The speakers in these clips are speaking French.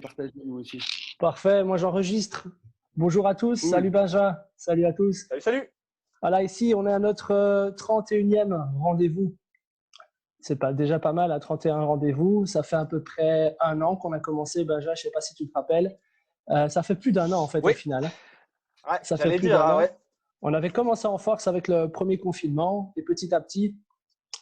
partager nous aussi. Parfait, moi j'enregistre. Bonjour à tous, salut Benja, salut à tous. Salut. Voilà, ici on est à notre 31e rendez-vous. C'est déjà pas mal à 31 rendez-vous. Ça fait à peu près un an qu'on a commencé, Benja, je ne sais pas si tu te rappelles. Ça fait plus d'un an en fait au final. Ouais, ça fait plus d'un an. Ouais. On avait commencé en force avec le premier confinement et petit à petit,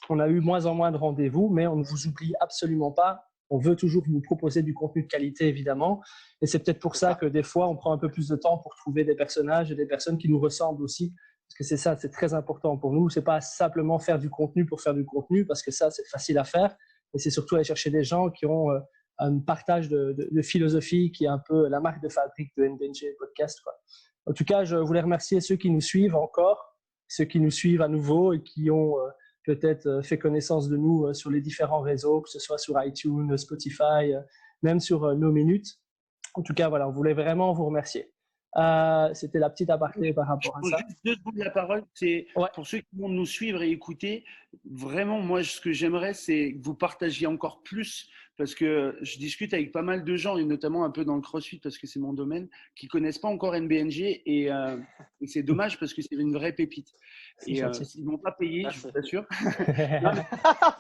on a eu moins en moins de rendez-vous, mais on ne vous oublie absolument pas. On veut toujours vous proposer du contenu de qualité, évidemment. Et c'est peut-être pour ça que des fois, on prend un peu plus de temps pour trouver des personnages et des personnes qui nous ressemblent aussi. Parce que c'est ça, c'est très important pour nous. Ce n'est pas simplement faire du contenu pour faire du contenu, parce que ça, c'est facile à faire. Mais c'est surtout aller chercher des gens qui ont un partage de philosophie qui est un peu la marque de fabrique de NBNG Podcast, quoi. En tout cas, je voulais remercier ceux qui nous suivent encore, ceux qui nous suivent à nouveau et qui ont peut-être fait connaissance de nous sur les différents réseaux, que ce soit sur iTunes, Spotify, même sur nos minutes. En tout cas, voilà, on voulait vraiment vous remercier. C'était la petite aparté par rapport à ça. Juste 2 secondes la parole. C'est pour ceux qui vont nous suivre et écouter. Vraiment, moi, ce que j'aimerais, c'est que vous partagiez encore plus, parce que je discute avec pas mal de gens, et notamment un peu dans le CrossFit, parce que c'est mon domaine, qui connaissent pas encore NBNG, et c'est dommage parce que c'est une vraie pépite. Et ils m'ont pas payé, je vous assure. C'est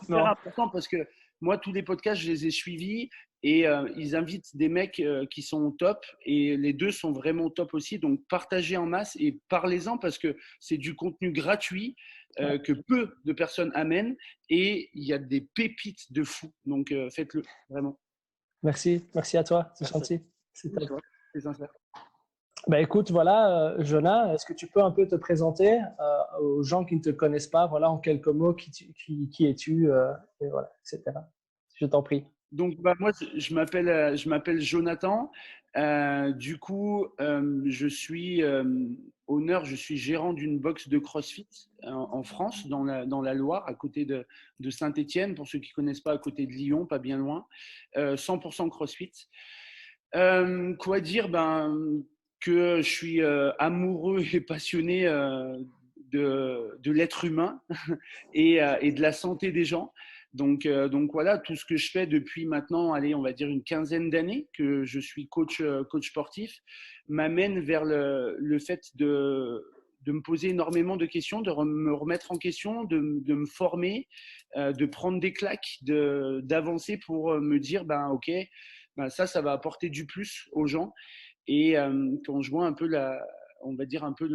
super important parce que moi, tous les podcasts, je les ai suivis. Et ils invitent des mecs qui sont top et les deux sont vraiment top aussi. Donc, partagez en masse et parlez-en parce que c'est du contenu gratuit que peu de personnes amènent et il y a des pépites de fou. Donc, faites-le, vraiment. Merci à toi, c'est gentil. C'est sincère. Bah écoute, voilà, Jonah, est-ce que tu peux un peu te présenter aux gens qui ne te connaissent pas, voilà, en quelques mots, qui es-tu, et voilà, etc. Je t'en prie. Donc, moi, je m'appelle Jonathan. Du coup, je suis je suis gérant d'une box de CrossFit en France, dans la Loire, à côté de Saint-Étienne, pour ceux qui ne connaissent pas, à côté de Lyon, pas bien loin. 100% CrossFit. Quoi dire que je suis amoureux et passionné de l'être humain et de la santé des gens. Donc voilà, tout ce que je fais depuis maintenant, allez, on va dire une quinzaine d'années que je suis coach sportif, m'amène vers le fait de me poser énormément de questions, de me remettre en question, de me former, de prendre des claques, d'avancer pour me dire, ok, ça va apporter du plus aux gens. Et quand je vois un peu on va dire un peu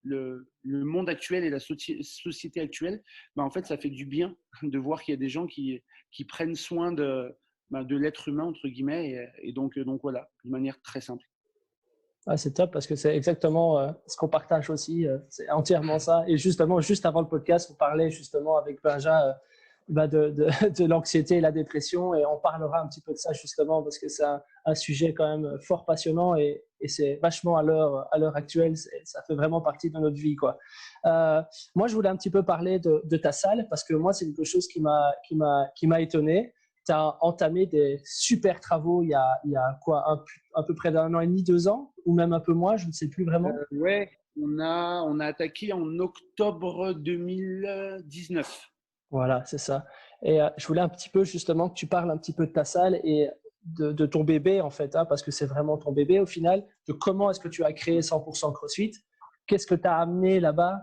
le monde actuel et la société actuelle, en fait, ça fait du bien de voir qu'il y a des gens qui prennent soin de l'être humain, entre guillemets. Et donc voilà, de manière très simple. C'est top parce que c'est exactement ce qu'on partage aussi. C'est entièrement ça. Et justement, juste avant le podcast, on parlait justement avec Benja de l'anxiété et la dépression. Et on parlera un petit peu de ça justement parce que c'est un sujet quand même fort passionnant et c'est vachement à l'heure actuelle. Ça fait vraiment partie de notre vie, quoi. Moi, je voulais un petit peu parler de ta salle parce que moi, c'est quelque chose qui m'a étonné. Tu as entamé des super travaux il y a quoi, à peu près d'un an et demi, 2 ans, ou même un peu moins, je ne sais plus vraiment. Ouais, on a attaqué en octobre 2019. Voilà, c'est ça. Et je voulais un petit peu justement que tu parles un petit peu de ta salle et de ton bébé en fait, parce que c'est vraiment ton bébé au final, de comment est-ce que tu as créé 100% CrossFit, qu'est-ce que tu as amené là-bas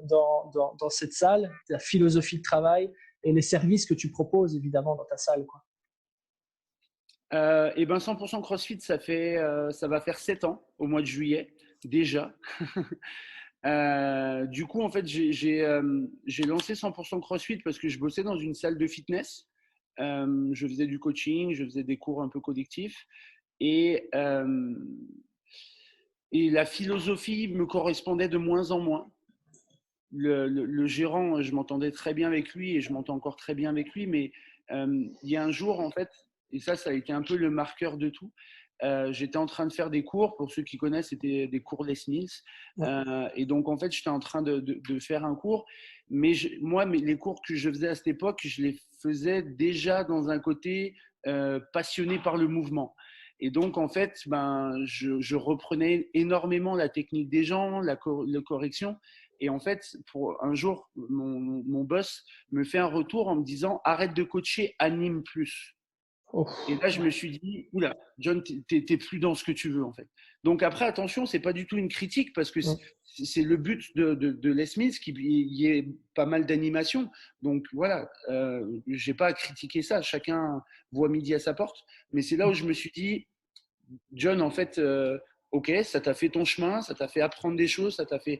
dans cette salle, ta philosophie de travail et les services que tu proposes évidemment dans ta salle, quoi. 100% CrossFit, ça va faire 7 ans au mois de juillet déjà. Du coup, en fait, j'ai lancé 100% CrossFit parce que je bossais dans une salle de fitness. Je faisais du coaching, je faisais des cours un peu collectifs et la philosophie me correspondait de moins en moins. Le gérant, je m'entendais très bien avec lui et je m'entends encore très bien avec lui, mais il y a un jour, en fait, et ça a été un peu le marqueur de tout. J'étais en train de faire des cours, pour ceux qui connaissent, c'était des cours Les Mills. Et donc, en fait, j'étais en train de faire un cours. Mais les cours que je faisais à cette époque, je les faisais déjà dans un côté passionné par le mouvement. Et donc, en fait, je reprenais énormément la technique des gens, la correction. Et en fait, pour un jour, mon boss me fait un retour en me disant « Arrête de coacher, anime plus ». Et là, je me suis dit, oula, John, t'es plus dans ce que tu veux, en fait. Donc après, attention, c'est pas du tout une critique parce que c'est le but de Les Mills qu'il y ait pas mal d'animation. Donc voilà, j'ai pas à critiquer ça. Chacun voit midi à sa porte. Mais c'est là où je me suis dit, John, en fait, ok, ça t'a fait ton chemin, ça t'a fait apprendre des choses, ça t'a fait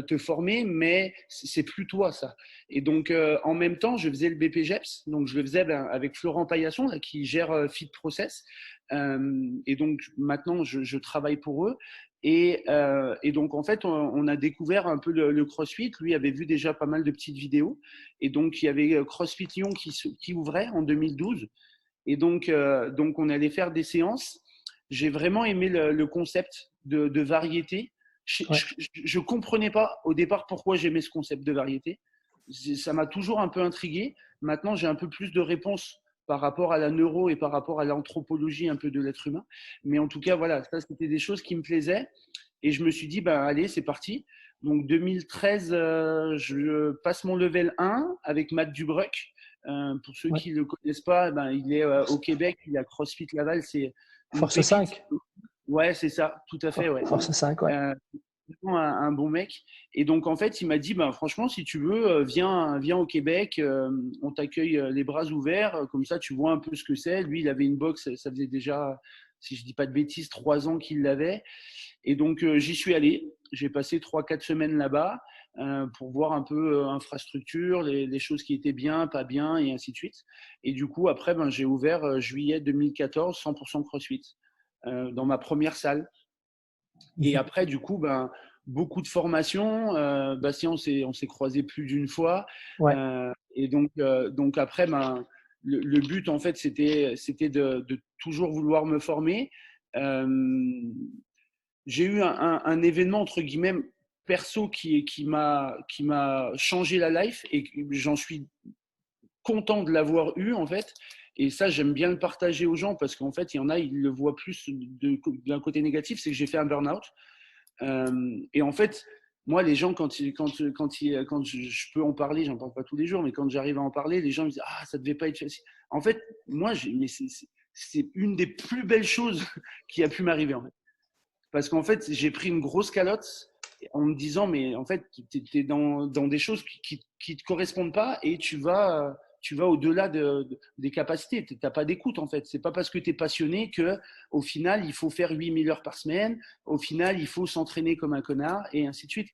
te former, mais c'est plus toi ça. Et donc, en même temps, je faisais le BPGEPS, donc je le faisais avec Florent Paillasson, là, qui gère Fit Process. Et donc, maintenant, je travaille pour eux. Et donc, en fait, on a découvert un peu le CrossFit. Lui avait vu déjà pas mal de petites vidéos. Et donc, il y avait CrossFit Lyon qui ouvrait en 2012. Et donc, on allait faire des séances. J'ai vraiment aimé le concept de variété. Je ne comprenais pas au départ pourquoi j'aimais ce concept de variété. Ça m'a toujours un peu intrigué. Maintenant, j'ai un peu plus de réponses par rapport à la neuro et par rapport à l'anthropologie un peu de l'être humain. Mais en tout cas, voilà, ça, c'était des choses qui me plaisaient. Et je me suis dit, ben, allez, c'est parti. Donc 2013, je passe mon level 1 avec Matt Dubruck. Pour ceux qui ne le connaissent pas, ben, il est au Québec, il est à CrossFit Laval. C'est une Force 5. Ouais, c'est ça, tout à fait. Ouais. Force 5, ouais. Un bon mec. Et donc, en fait, il m'a dit, ben, franchement, si tu veux, viens au Québec, on t'accueille les bras ouverts, comme ça, tu vois un peu ce que c'est. Lui, il avait une box, ça faisait déjà, si je dis pas de bêtises, 3 ans qu'il l'avait. Et donc, j'y suis allé. J'ai passé 3-4 semaines là-bas pour voir un peu infrastructure, les choses qui étaient bien, pas bien, et ainsi de suite. Et du coup, après, ben, j'ai ouvert juillet 2014, 100% CrossFit, dans ma première salle. Et après, du coup, ben, beaucoup de formations. Bastien, on s'est croisés plus d'une fois. Ouais. Et donc après, ben, le but, en fait, c'était de toujours vouloir me former. J'ai eu un événement, entre guillemets, perso qui m'a changé la life et j'en suis content de l'avoir eu, en fait. Et ça, j'aime bien le partager aux gens parce qu'en fait, il y en a, ils le voient plus d'un côté négatif, c'est que j'ai fait un burn-out. Et en fait, moi, les gens, quand je peux en parler, j'en parle pas tous les jours, mais quand j'arrive à en parler, les gens me disent, ah, ça devait pas être facile. En fait, moi, mais c'est une des plus belles choses qui a pu m'arriver, en fait. Parce qu'en fait, j'ai pris une grosse calotte en me disant, mais en fait, tu es dans des choses qui te correspondent pas et tu vas au-delà des capacités. Tu n'as pas d'écoute, en fait. C'est pas parce que tu es passionné que, au final, il faut faire 8000 heures par semaine. Au final, il faut s'entraîner comme un connard et ainsi de suite.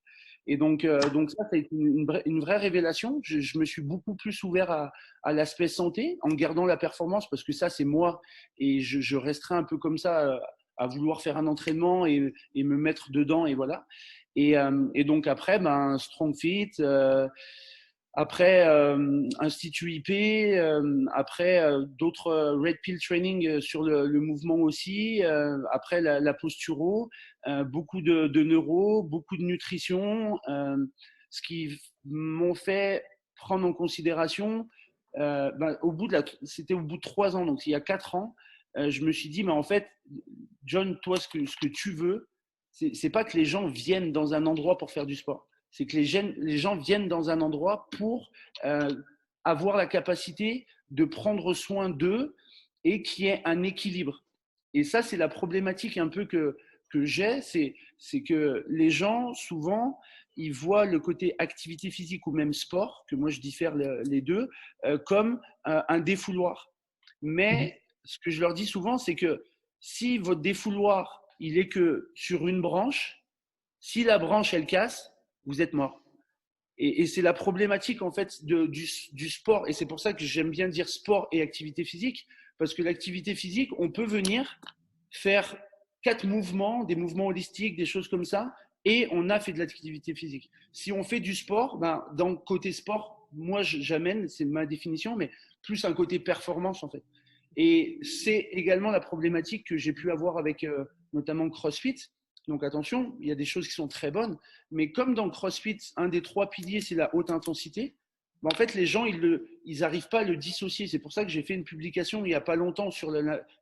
Et donc ça a été une vraie révélation. Je me suis beaucoup plus ouvert à l'aspect santé en gardant la performance parce que ça, c'est moi et je resterai un peu comme ça à vouloir faire un entraînement et me mettre dedans et voilà. Et donc après, ben, Strong Fit, après Institut IP, après d'autres Red Pill Training sur le mouvement aussi, après la posturo, beaucoup de neuro, beaucoup de nutrition, ce qui m'ont fait prendre en considération, ben, c'était au bout de 3 ans, donc il y a 4 ans, je me suis dit, mais en fait, John, toi, ce que tu veux, c'est pas que les gens viennent dans un endroit pour faire du sport. C'est que les gens viennent dans un endroit pour avoir la capacité de prendre soin d'eux et qu'il y ait un équilibre. Et ça, c'est la problématique un peu que j'ai, c'est que les gens, souvent, ils voient le côté activité physique ou même sport, que moi je diffère les deux, comme un défouloir. Mais ce que je leur dis souvent, c'est que si votre défouloir, il est que sur une branche, si la branche, elle casse, vous êtes mort. Et c'est la problématique en fait du sport. Et c'est pour ça que j'aime bien dire sport et activité physique, parce que l'activité physique, on peut venir faire 4 mouvements, des mouvements holistiques, des choses comme ça, et on a fait de l'activité physique. Si on fait du sport, ben, dans le côté sport, moi j'amène, c'est ma définition, mais plus un côté performance en fait. Et c'est également la problématique que j'ai pu avoir avec notamment CrossFit. Donc attention, il y a des choses qui sont très bonnes, mais comme dans CrossFit, un des 3 piliers, c'est la haute intensité, ben en fait, les gens, ils n'arrivent pas à le dissocier. C'est pour ça que j'ai fait une publication il n'y a pas longtemps sur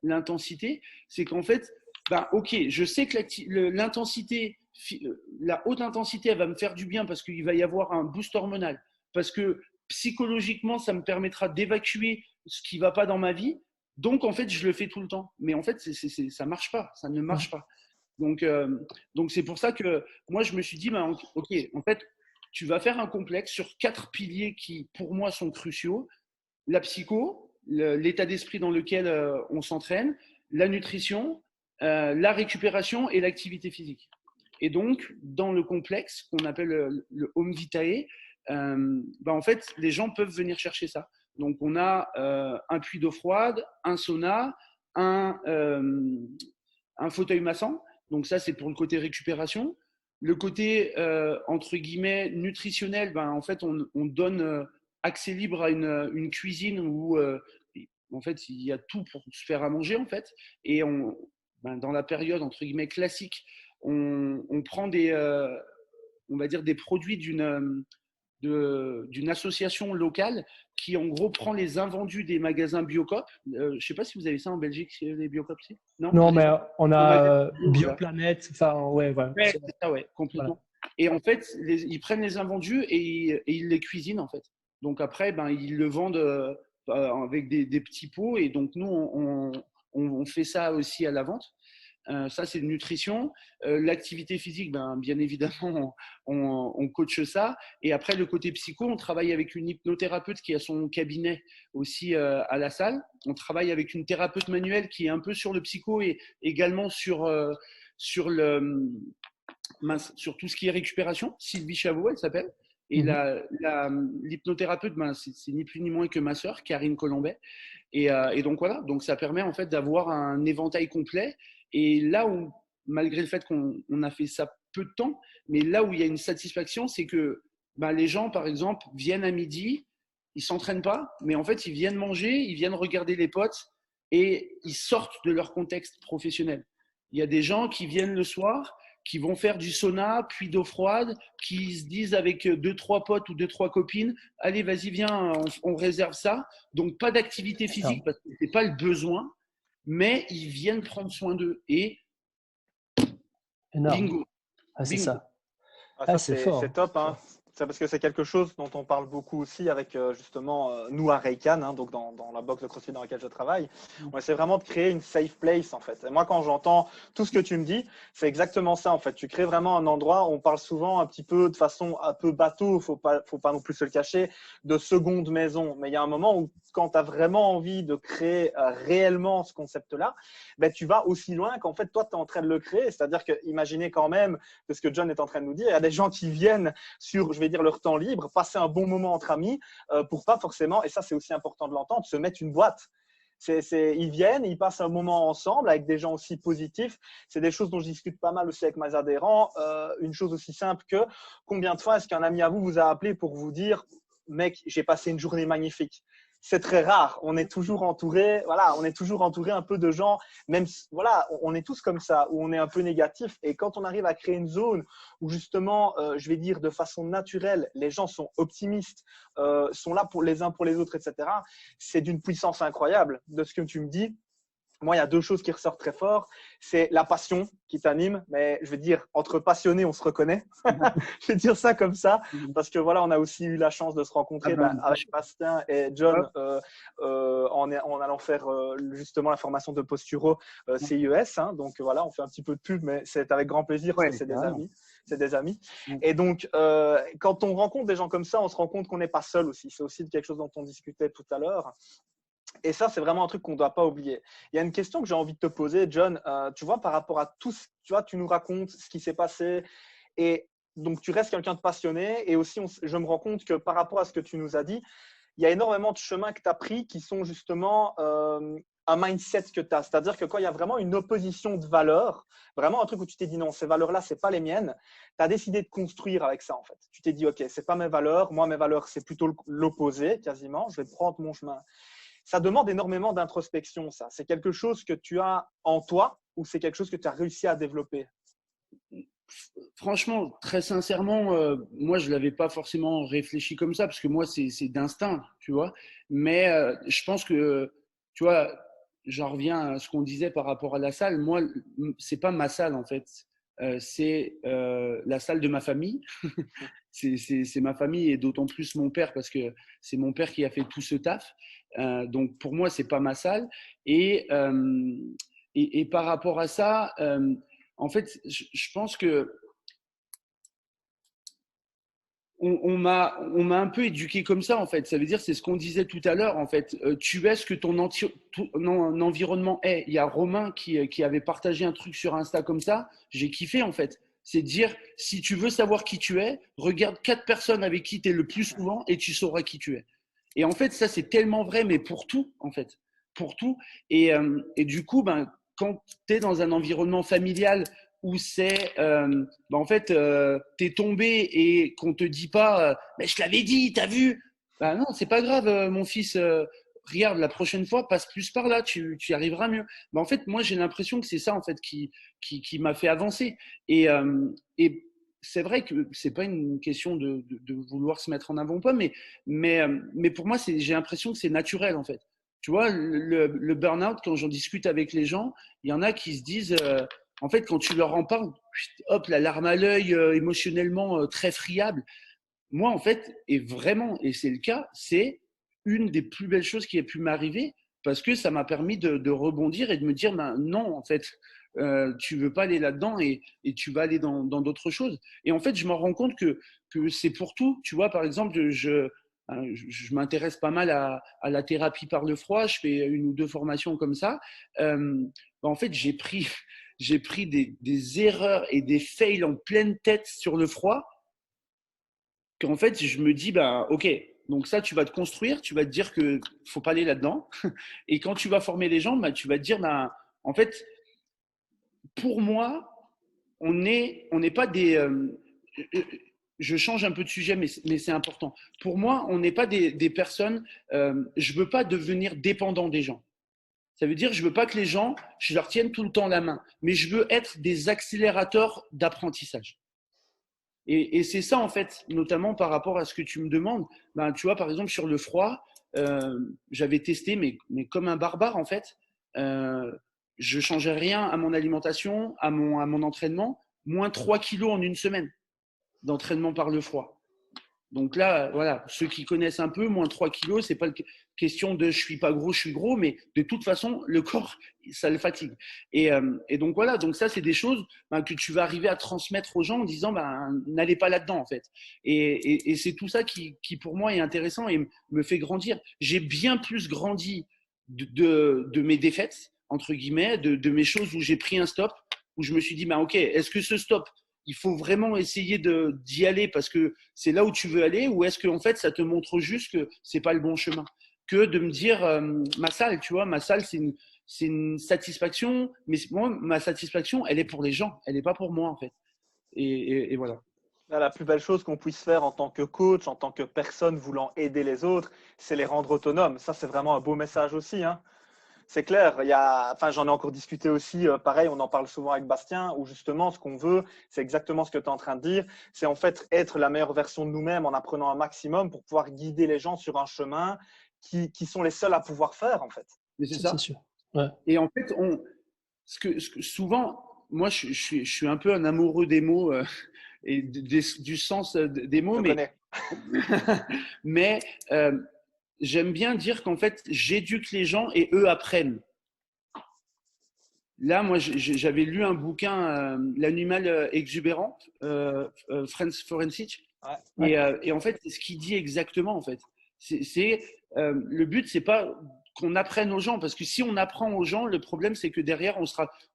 l'intensité. C'est qu'en fait, ben, ok, je sais que l'intensité, la haute intensité, elle va me faire du bien parce qu'il va y avoir un boost hormonal, parce que psychologiquement, ça me permettra d'évacuer ce qui ne va pas dans ma vie. Donc, en fait, je le fais tout le temps. Mais en fait, ça marche pas. Ça ne marche pas. Donc c'est pour ça que moi, je me suis dit, ben, OK, en fait, tu vas faire un complexe sur 4 piliers qui, pour moi, sont cruciaux. La psycho, l'état d'esprit dans lequel on s'entraîne, la nutrition, la récupération et l'activité physique. Et donc, dans le complexe qu'on appelle le Home Vitae, ben, en fait, les gens peuvent venir chercher ça. Donc, on a un puits d'eau froide, un sauna, un fauteuil massant. Donc, ça, c'est pour le côté récupération. Le côté, entre guillemets, nutritionnel, ben, en fait, on donne accès libre à une cuisine où, en fait, il y a tout pour se faire à manger, en fait. Et ben, dans la période, entre guillemets, classique, on prend on va dire, des produits d'une association locale qui, en gros, prend les invendus des magasins Biocop. Je ne sais pas si vous avez ça en Belgique, les Biocop, si. Non, Non, les mais on magasins a bio, là. Bioplanète. Enfin, ouais, voilà. Ouais, c'est ça, ouais, Voilà. complètement. Et en fait, ils prennent les invendus et ils les cuisinent, en fait. Donc après, ben, ils le vendent avec des petits pots. Et donc, nous, on fait ça aussi à la vente. Ça, c'est de nutrition. L'activité physique, ben, bien évidemment, on coache ça. Et après, le côté psycho, on travaille avec une hypnothérapeute qui a son cabinet aussi à la salle. On travaille avec une thérapeute manuelle qui est un peu sur le psycho et également sur sur tout ce qui est récupération. Sylvie Chavot, elle s'appelle. Et l'hypnothérapeute, ben, c'est ni plus ni moins que ma sœur, Karine Colombet. Et donc voilà, donc ça permet en fait d'avoir un éventail complet. Et là où, malgré le fait qu'on a fait ça peu de temps, mais là où il y a une satisfaction, c'est que ben, les gens, par exemple, viennent à midi, ils s'entraînent pas, mais en fait, ils viennent manger, ils viennent regarder les potes et ils sortent de leur contexte professionnel. Il y a des gens qui viennent le soir, qui vont faire du sauna, puis d'eau froide, qui se disent avec deux, trois potes ou deux, trois copines, allez, vas-y, viens, on réserve ça. Donc, pas d'activité physique parce que ce n'est pas le besoin, mais ils viennent prendre soin d'eux. Et Énorme. bingo. Ah, c'est bingo. ça. Ça, c'est top. Hein. C'est parce que c'est quelque chose dont on parle beaucoup aussi avec justement nous à Reikan, hein, donc dans la box de CrossFit dans laquelle je travaille. On essaie vraiment de créer une safe place en fait. Et moi, quand j'entends tout ce que tu me dis, c'est exactement ça en fait. Tu crées vraiment un endroit où on parle souvent un petit peu de façon un peu bateau, faut pas non plus se le cacher, de seconde maison. Mais il y a un moment où quand tu as vraiment envie de créer réellement ce concept-là, ben, tu vas aussi loin qu'en fait toi tu es en train de le créer. C'est-à-dire que imaginez quand même que ce que John est en train de nous dire, il y a des gens qui viennent sur, je vais dire, leur temps libre, passer un bon moment entre amis pour pas forcément, et ça c'est aussi important de l'entendre, se mettre une boîte. Ils viennent, ils passent un moment ensemble avec des gens aussi positifs. C'est des choses dont je discute pas mal aussi avec mes adhérents. Une chose aussi simple que combien de fois est-ce qu'un ami à vous a appelé pour vous dire « Mec, j'ai passé une journée magnifique ». C'est très rare. On est toujours entouré, voilà, on est toujours entouré un peu de gens, même, voilà, on est tous comme ça, où on est un peu négatif. Et quand on arrive à créer une zone où justement, je vais dire de façon naturelle, les gens sont optimistes, sont là pour les uns pour les autres, etc. C'est d'une puissance incroyable de ce que tu me dis. Moi, il y a deux choses qui ressortent très fort. C'est la passion qui t'anime, mais je veux dire, entre passionnés, on se reconnaît. Je vais dire ça comme ça, parce que voilà, on a aussi eu la chance de se rencontrer avec Bastien et John en allant faire justement la formation de Posturo CIES. Hein. Donc voilà, on fait un petit peu de pub, mais c'est avec grand plaisir parce que c'est des amis. C'est des amis. Et donc, quand on rencontre des gens comme ça, on se rend compte qu'on n'est pas seul aussi. C'est aussi quelque chose dont on discutait tout à l'heure. Et ça, c'est vraiment un truc qu'on ne doit pas oublier. Il y a une question que j'ai envie de te poser, John. Tu vois, par rapport à tout, tu vois, tu nous racontes ce qui s'est passé. Et donc, tu restes quelqu'un de passionné. Et aussi, je me rends compte que par rapport à ce que tu nous as dit, il y a énormément de chemins que tu as pris qui sont justement un mindset que tu as. C'est-à-dire que quand il y a vraiment une opposition de valeurs, vraiment un truc où tu t'es dit non, ces valeurs-là, ce n'est pas les miennes, tu as décidé de construire avec ça en fait. Tu t'es dit, OK, ce n'est pas mes valeurs. Moi, mes valeurs, c'est plutôt l'opposé quasiment. Je vais prendre mon chemin. Ça demande énormément d'introspection, ça. C'est quelque chose que tu as en toi ou c'est quelque chose que tu as réussi à développer? Franchement, très sincèrement, moi, je ne l'avais pas forcément réfléchi comme ça parce que moi, c'est d'instinct, tu vois. Mais je pense que, tu vois, j'en reviens à ce qu'on disait par rapport à la salle. Moi, ce n'est pas ma salle, en fait. c'est la salle de ma famille. C'est ma famille et d'autant plus mon père parce que c'est mon père qui a fait tout ce taf. Donc pour moi, c'est pas ma salle. Et par rapport à ça, en fait, je pense que on m'a un peu éduqué comme ça, en fait. Ça veut dire, c'est ce qu'on disait tout à l'heure, en fait. Tu es ce que ton environnement est. Il y a Romain qui avait partagé un truc sur Insta comme ça. J'ai kiffé, en fait. C'est dire, si tu veux savoir qui tu es, regarde 4 personnes avec qui tu es le plus souvent et tu sauras qui tu es. Et en fait, ça, c'est tellement vrai, mais pour tout, en fait. Pour tout. Et du coup, ben, quand tu es dans un environnement familial où c'est, en fait, t'es tombé et qu'on te dit pas, mais je te l'avais dit, t'as vu? Ben non, c'est pas grave, mon fils. Regarde, la prochaine fois, passe plus par là, tu y arriveras mieux. Ben, en fait, moi, j'ai l'impression que c'est ça, en fait, qui m'a fait avancer. Et c'est vrai que c'est pas une question de vouloir se mettre en avant ou pas, mais pour moi, j'ai l'impression que c'est naturel, en fait. Tu vois, le burn-out, quand j'en discute avec les gens, il y en a qui se disent, en fait, quand tu leur en parles, hop, la larme à l'œil, émotionnellement très friable. Moi, en fait, et vraiment, et c'est le cas, c'est une des plus belles choses qui ait pu m'arriver parce que ça m'a permis de rebondir et de me dire, ben, non, en fait, tu veux pas aller là-dedans et tu vas aller dans d'autres choses. Et en fait, je me rends compte que c'est pour tout. Tu vois, par exemple, je m'intéresse pas mal à la thérapie par le froid. Je fais 1 ou 2 formations comme ça. En fait, j'ai pris des erreurs et des fails en pleine tête sur le froid qu'en fait, je me dis, bah, ok, donc ça, tu vas te construire, tu vas te dire que faut pas aller là-dedans. Et quand tu vas former les gens, bah, tu vas te dire, bah, en fait, pour moi, on n'est pas des. Je change un peu de sujet, mais c'est important. Pour moi, on n'est pas des personnes. Je veux pas devenir dépendant des gens. Ça veut dire, je veux pas que les gens, je leur tienne tout le temps la main, mais je veux être des accélérateurs d'apprentissage. Et c'est ça, en fait, notamment par rapport à ce que tu me demandes. Ben, tu vois, par exemple, sur le froid, j'avais testé, mais comme un barbare, en fait. Je changeais rien à mon alimentation, à mon entraînement. Moins 3 kilos en 1 semaine d'entraînement par le froid. Donc là, voilà, ceux qui connaissent un peu, moins 3 kilos, c'est pas question de je suis pas gros, je suis gros, mais de toute façon, le corps, ça le fatigue. Et donc voilà, donc ça, c'est des choses que tu vas arriver à transmettre aux gens en disant, n'allez pas là-dedans, en fait. Et c'est tout ça qui, pour moi, est intéressant et me fait grandir. J'ai bien plus grandi de mes défaites, entre guillemets, de mes choses où j'ai pris un stop, où je me suis dit, ok, est-ce que ce stop, il faut vraiment essayer d'y aller parce que c'est là où tu veux aller, ou est-ce que en fait ça te montre juste que c'est pas le bon chemin, que de me dire ma salle, tu vois, ma salle c'est une satisfaction, mais moi ma satisfaction elle est pour les gens, elle n'est pas pour moi en fait. Et voilà. La plus belle chose qu'on puisse faire en tant que coach, en tant que personne voulant aider les autres, c'est les rendre autonomes. Ça, c'est vraiment un beau message aussi, hein. C'est clair, j'en ai encore discuté aussi, pareil, on en parle souvent avec Bastien, où justement ce qu'on veut, c'est exactement ce que tu es en train de dire, c'est en fait être la meilleure version de nous-mêmes en apprenant un maximum pour pouvoir guider les gens sur un chemin qui sont les seuls à pouvoir faire en fait. Mais c'est ça. C'est sûr. Ouais. Et en fait, ce que souvent, moi je suis un peu un amoureux des mots et du sens des mots, mais j'aime bien dire qu'en fait, j'éduque les gens et eux apprennent. Là, moi, j'avais lu un bouquin, L'animal exubérant, Franz Forensic. Ouais. Et en fait, c'est ce qu'il dit exactement, en fait. Le but, c'est pas qu'on apprenne aux gens, parce que si on apprend aux gens, le problème, c'est que derrière,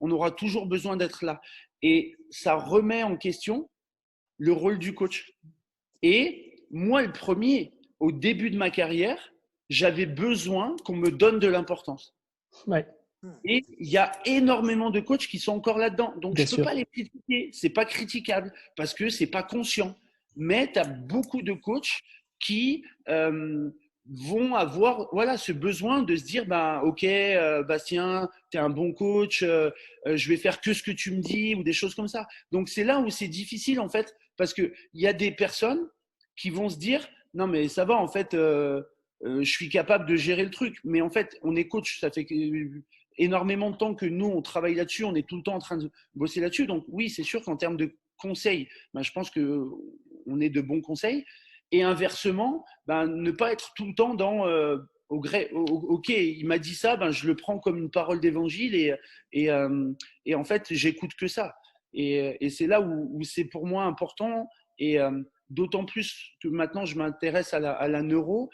on aura toujours besoin d'être là. Et ça remet en question le rôle du coach. Et moi, le premier, au début de ma carrière, j'avais besoin qu'on me donne de l'importance. Ouais. Et il y a énormément de coachs qui sont encore là-dedans. Donc, je ne peux pas les critiquer. Ce n'est pas critiquable parce que ce n'est pas conscient. Mais tu as beaucoup de coachs qui vont avoir ce besoin de se dire ok, Bastien, tu es un bon coach, je vais faire que ce que tu me dis ou des choses comme ça. Donc, c'est là où c'est difficile en fait parce qu'il y a des personnes qui vont se dire non, mais ça va en fait, je suis capable de gérer le truc. Mais en fait, on est coach, ça fait énormément de temps que nous, on travaille là-dessus, on est tout le temps en train de bosser là-dessus. Donc oui, c'est sûr qu'en termes de conseils, ben, je pense qu'on est de bons conseils. Et inversement, ben, ne pas être tout le temps dans ok, il m'a dit ça, ben, je le prends comme une parole d'évangile et en fait, j'écoute que ça. Et c'est là où c'est pour moi important. Et d'autant plus que maintenant, je m'intéresse à la neuro,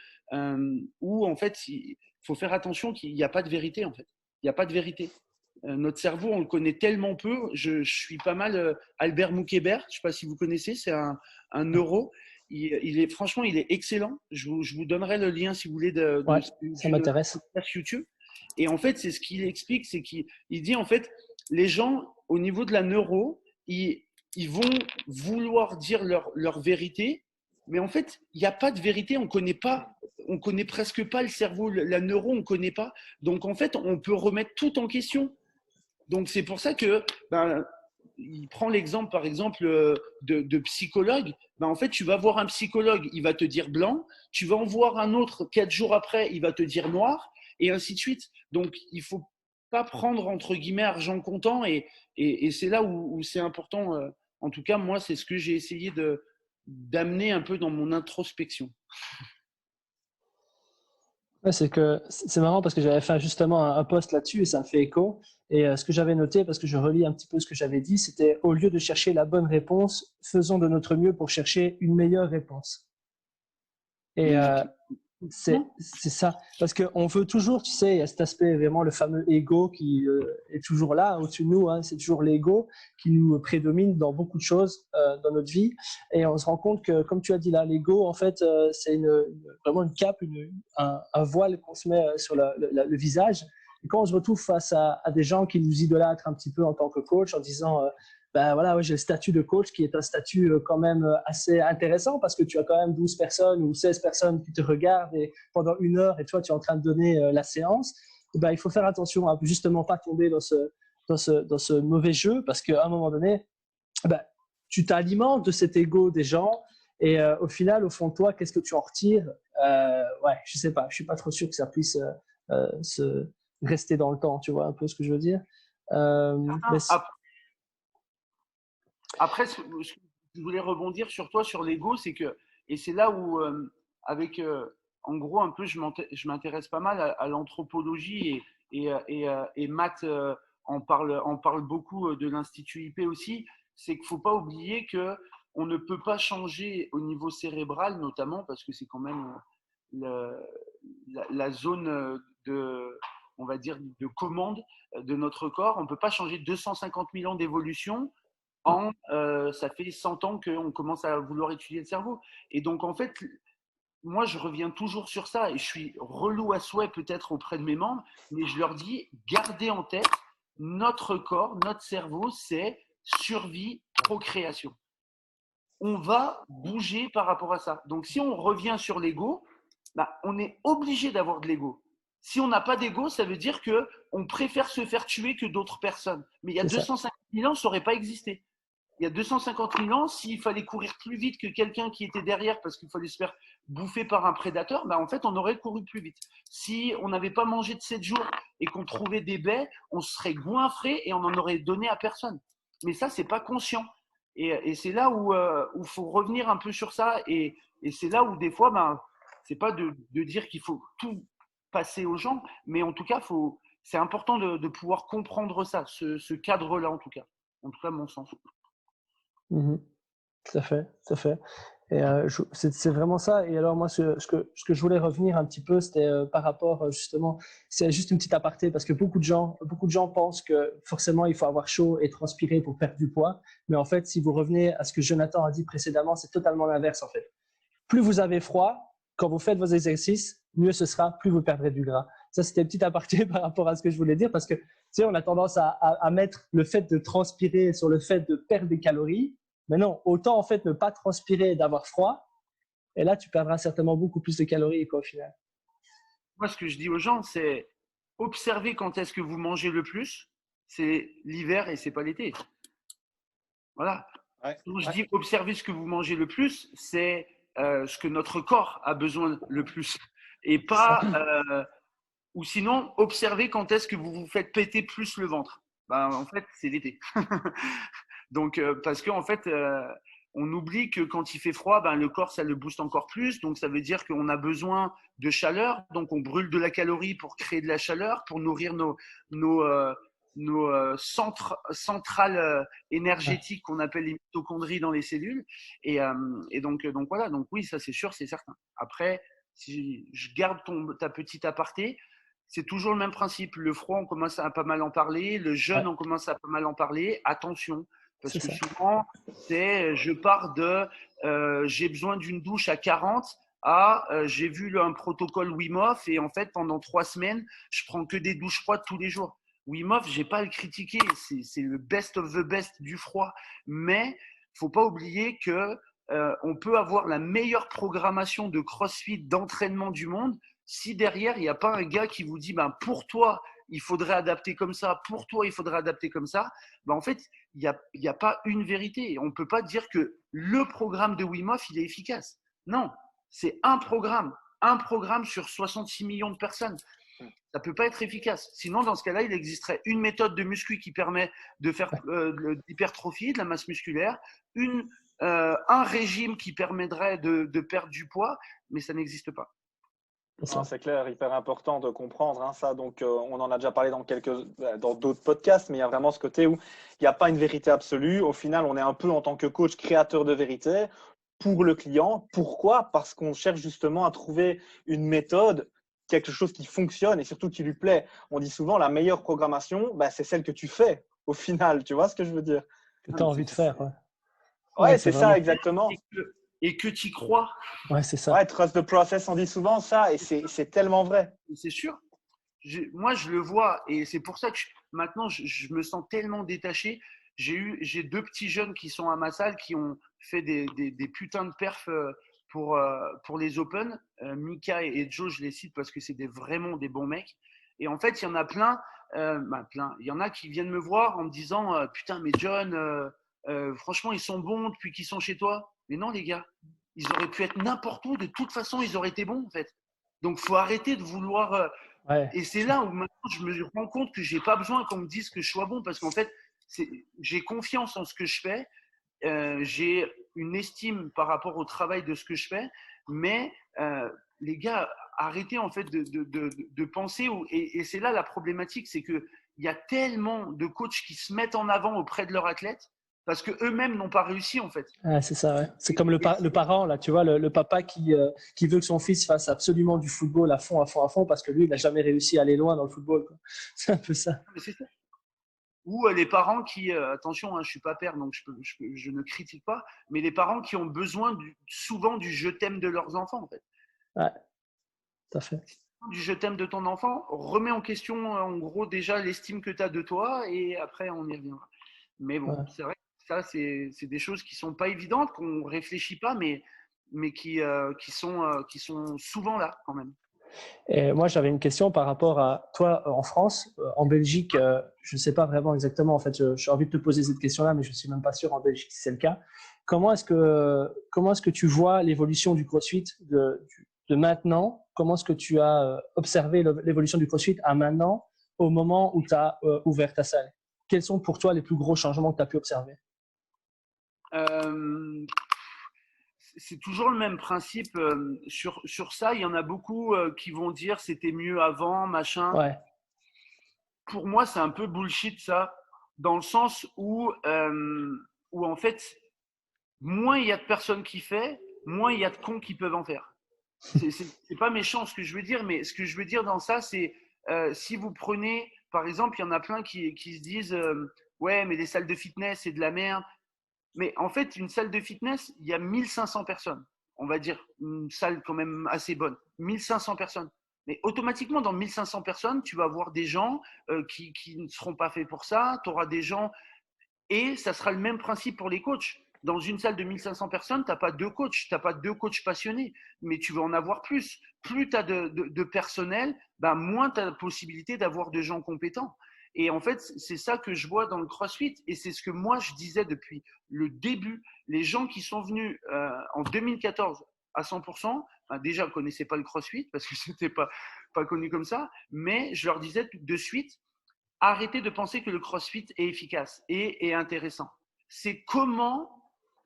où en fait, il faut faire attention qu'il n'y a pas de vérité. En fait, il n'y a pas de vérité. Notre cerveau, on le connaît tellement peu. Je suis pas mal Albert Moukébert, je ne sais pas si vous connaissez, c'est un neuro. Franchement, il est excellent. Je vous donnerai le lien si vous voulez ça m'intéresse. YouTube. Et en fait, c'est ce qu'il explique, c'est qu'il dit en fait, les gens au niveau de la neuro, ils vont vouloir dire leur vérité, mais en fait, il n'y a pas de vérité. On connaît presque pas le cerveau, la neuro, on connaît pas. Donc en fait, on peut remettre tout en question. Donc c'est pour ça que il prend l'exemple, par exemple, de psychologue. En fait, tu vas voir un psychologue, il va te dire blanc. Tu vas en voir un autre 4 jours après, il va te dire noir, et ainsi de suite. Donc, il faut pas prendre, entre guillemets, argent comptant. Et c'est là où c'est important. En tout cas, moi, c'est ce que j'ai essayé d'amener un peu dans mon introspection. Ouais, c'est marrant parce que j'avais fait justement un post là-dessus et ça me fait écho. Et ce que j'avais noté, parce que je relis un petit peu ce que j'avais dit, c'était au lieu de chercher la bonne réponse, faisons de notre mieux pour chercher une meilleure réponse. Et c'est ça. Parce qu'on veut toujours, tu sais, il y a cet aspect vraiment, le fameux ego qui est toujours là, au-dessus de nous. Hein, c'est toujours l'ego qui nous prédomine dans beaucoup de choses dans notre vie. Et on se rend compte que, comme tu as dit là, l'ego, en fait, c'est vraiment une cape, un voile qu'on se met sur le visage. Et quand on se retrouve face à des gens qui nous idolâtrent un petit peu en tant que coach, en disant ben voilà, ouais, j'ai le statut de coach qui est un statut quand même assez intéressant parce que tu as quand même 12 personnes ou 16 personnes qui te regardent et pendant 1 heure et toi, tu es en train de donner la séance. Et ben, il faut faire attention à justement pas tomber dans ce mauvais jeu parce qu'à un moment donné, ben, tu t'alimentes de cet ego des gens et au final, au fond de toi, qu'est-ce que tu en retires? Ouais, je sais pas. Je suis pas trop sûr que ça puisse se rester dans le temps. Tu vois un peu ce que je veux dire? Après, ce que je voulais rebondir sur toi, sur l'ego, c'est que, et c'est là où, en gros, un peu, je m'intéresse pas mal à l'anthropologie et Matt en parle beaucoup de l'Institut IP aussi. C'est qu'il ne faut pas oublier qu'on ne peut pas changer au niveau cérébral, notamment, parce que c'est quand même la zone on va dire, de commande de notre corps. On ne peut pas changer 250 000 ans d'évolution ça fait 100 ans qu'on commence à vouloir étudier le cerveau. Et donc, en fait, moi, je reviens toujours sur ça et je suis relou à souhait peut-être auprès de mes membres, mais je leur dis, gardez en tête, notre corps, notre cerveau, c'est survie, procréation. On va bouger par rapport à ça. Donc, si on revient sur l'ego, on est obligé d'avoir de l'ego. Si on n'a pas d'ego, ça veut dire qu'on préfère se faire tuer que d'autres personnes. Mais il y a 250 000 ans, ça n'aurait pas existé. Il y a 250 000 ans, s'il fallait courir plus vite que quelqu'un qui était derrière parce qu'il fallait se faire bouffer par un prédateur, en fait, on aurait couru plus vite. Si on n'avait pas mangé de 7 jours et qu'on trouvait des baies, on serait goinfré et on n'en aurait donné à personne. Mais ça, c'est pas conscient. Et c'est là où faut revenir un peu sur ça. Et c'est là où des fois, c'est pas de dire qu'il faut tout passer aux gens, mais en tout cas, c'est important de pouvoir comprendre ça, ce cadre-là en tout cas mon sens. Tout à fait, tout à fait. Et c'est vraiment ça. Et alors moi, ce que je voulais revenir un petit peu, c'était par rapport justement, c'est juste une petite aparté parce que beaucoup de gens pensent que forcément il faut avoir chaud et transpirer pour perdre du poids. Mais en fait, si vous revenez à ce que Jonathan a dit précédemment, c'est totalement l'inverse en fait. Plus vous avez froid, quand vous faites vos exercices, mieux ce sera, plus vous perdrez du gras. Ça, c'était une petite aparté par rapport à ce que je voulais dire parce que tu sais, on a tendance à mettre le fait de transpirer sur le fait de perdre des calories. Mais non, autant en fait ne pas transpirer et d'avoir froid. Et là, tu perdras certainement beaucoup plus de calories au final. Moi, ce que je dis aux gens, c'est observez quand est-ce que vous mangez le plus. C'est l'hiver et c'est pas l'été. Voilà. Quand je dis observez ce que vous mangez le plus, c'est ce que notre corps a besoin le plus. Et pas Ou sinon, observez quand est-ce que vous vous faites péter plus le ventre. Ben, en fait, c'est l'été. Donc, parce qu'en fait, on oublie que quand il fait froid, ben, le corps, ça le booste encore plus. Donc, ça veut dire qu'on a besoin de chaleur. Donc, on brûle de la calorie pour créer de la chaleur, pour nourrir nos centrales énergétiques qu'on appelle les mitochondries dans les cellules. Et donc, voilà. Donc, oui, ça, c'est sûr, c'est certain. Après, si je garde ta petite aparté, c'est toujours le même principe. Le froid, on commence à pas mal en parler. Le jeûne, on commence à pas mal en parler. Attention, parce que souvent, je pars de j'ai besoin d'une douche à 40 à j'ai vu un protocole Wim Hof et en fait, pendant 3 semaines, je prends que des douches froides tous les jours. Wim Hof, j'ai pas à le critiquer. C'est le best of the best du froid. Mais faut pas oublier que on peut avoir la meilleure programmation de CrossFit, d'entraînement du monde. Si derrière, il n'y a pas un gars qui vous dit, ben, pour toi, il faudrait adapter comme ça, pour toi, il faudrait adapter comme ça, ben, en fait, il n'y a pas une vérité. On ne peut pas dire que le programme de Wim Hof, il est efficace. Non, c'est un programme sur 66 millions de personnes. Ça ne peut pas être efficace. Sinon, dans ce cas-là, il existerait une méthode de muscu qui permet de faire de l'hypertrophie, de la masse musculaire, un régime qui permettrait de perdre du poids, mais ça n'existe pas. C'est clair, hyper important de comprendre ça. Donc, on en a déjà parlé dans d'autres podcasts, mais il y a vraiment ce côté où il n'y a pas une vérité absolue. Au final, on est un peu en tant que coach créateur de vérité pour le client. Pourquoi? Parce qu'on cherche justement à trouver une méthode, quelque chose qui fonctionne et surtout qui lui plaît. On dit souvent la meilleure programmation, c'est celle que tu fais au final. Tu vois ce que je veux dire? Que tu as envie de faire. Ouais, c'est ça, exactement. Et que tu y crois. Ouais, c'est ça. Ouais, trust the process, on dit souvent ça, et c'est tellement vrai. C'est sûr. Moi, je le vois, et c'est pour ça que maintenant, je me sens tellement détaché. J'ai 2 petits jeunes qui sont à ma salle qui ont fait des putains de perfs pour les Open. Mika et Joe, je les cite parce que c'est vraiment des bons mecs. Et en fait, il y en a plein. Il y en a qui viennent me voir en me disant putain, mais John, franchement, ils sont bons depuis qu'ils sont chez toi. Mais non, les gars, ils auraient pu être n'importe où. De toute façon, ils auraient été bons, en fait. Donc, faut arrêter de vouloir. Et c'est là où maintenant je me rends compte que j'ai pas besoin qu'on me dise que je sois bon parce qu'en fait, j'ai confiance en ce que je fais. J'ai une estime par rapport au travail de ce que je fais. Mais les gars, arrêtez en fait de penser. Et c'est là la problématique, c'est qu'il y a tellement de coachs qui se mettent en avant auprès de leurs athlètes parce qu'eux-mêmes n'ont pas réussi en fait. Ah, c'est ça, ouais. C'est comme le parent, là, tu vois, le papa qui veut que son fils fasse absolument du football à fond parce que lui, il n'a jamais réussi à aller loin dans le football, quoi. C'est un peu ça. C'est ça. Ou les parents qui, attention, je ne suis pas père, donc je ne critique pas, mais les parents qui ont besoin souvent du je t'aime de leurs enfants en fait. Ouais, tout à fait. Du je t'aime de ton enfant, remets en question en gros déjà l'estime que tu as de toi et après on y reviendra. Mais bon, c'est vrai que ça, c'est des choses qui sont pas évidentes, qu'on réfléchit pas, mais qui sont souvent là quand même. Et moi, j'avais une question par rapport à toi en France, en Belgique. Je ne sais pas vraiment exactement. En fait, j'ai envie de te poser cette question-là, mais je ne suis même pas sûr en Belgique si c'est le cas. Comment est-ce que tu vois l'évolution du CrossFit de maintenant? Comment est-ce que tu as observé l'évolution du CrossFit à maintenant, au moment où tu as ouvert ta salle? Quels sont pour toi les plus gros changements que tu as pu observer? C'est toujours le même principe. Sur ça, il y en a beaucoup qui vont dire c'était mieux avant, machin. Ouais. Pour moi, c'est un peu bullshit ça, dans le sens où en fait, moins il y a de personnes qui font, moins il y a de cons qui peuvent en faire. C'est pas méchant ce que je veux dire, mais ce que je veux dire dans ça, c'est si vous prenez, par exemple, il y en a plein qui se disent ouais, mais les salles de fitness, c'est de la merde. Mais en fait, une salle de fitness, il y a 1500 personnes. On va dire une salle quand même assez bonne. 1500 personnes. Mais automatiquement, dans 1500 personnes, tu vas avoir des gens qui ne seront pas faits pour ça. Tu auras des gens. Et ça sera le même principe pour les coachs. Dans une salle de 1500 personnes, tu n'as pas 2 coachs. Tu n'as pas 2 coachs passionnés. Mais tu vas en avoir plus. Plus tu as de personnel, moins tu as la possibilité d'avoir de gens compétents. Et en fait, c'est ça que je vois dans le CrossFit. Et c'est ce que moi, je disais depuis le début. Les gens qui sont venus en 2014 à 100%, déjà, ne connaissaient pas le CrossFit parce que c'était pas pas connu comme ça, mais je leur disais de suite, arrêtez de penser que le CrossFit est efficace et intéressant. C'est comment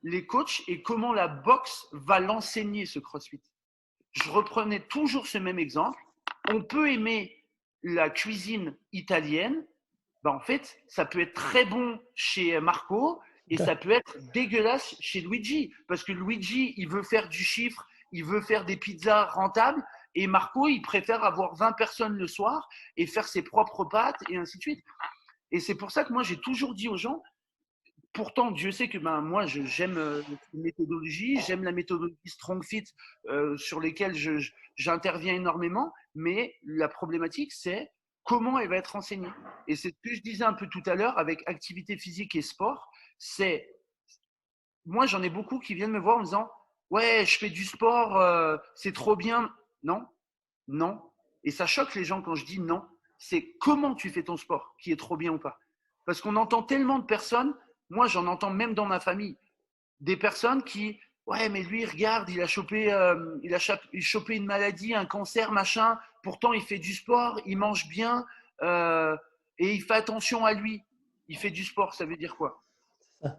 les coachs et comment la boxe va l'enseigner, ce CrossFit. Je reprenais toujours ce même exemple. On peut aimer la cuisine italienne. En fait, ça peut être très bon chez Marco et ça peut être dégueulasse chez Luigi. Parce que Luigi, il veut faire du chiffre, il veut faire des pizzas rentables. Et Marco, il préfère avoir 20 personnes le soir et faire ses propres pâtes et ainsi de suite. Et c'est pour ça que moi, j'ai toujours dit aux gens, pourtant, Dieu sait que moi, j'aime la méthodologie, j'aime la méthodologie Strong Fit sur lesquelles j'interviens énormément, mais la problématique, c'est comment elle va être enseignée. Et c'est ce que je disais un peu tout à l'heure avec activité physique et sport, c'est, moi, j'en ai beaucoup qui viennent me voir en me disant, ouais, je fais du sport, c'est trop bien. Non, non. Et ça choque les gens quand je dis non. C'est comment tu fais ton sport qui est trop bien ou pas. Parce qu'on entend tellement de personnes, moi j'en entends même dans ma famille, des personnes qui, ouais, mais lui, regarde, il a chopé une maladie, un cancer, machin. Pourtant, il fait du sport, il mange bien et il fait attention à lui. Il fait du sport, ça veut dire quoi?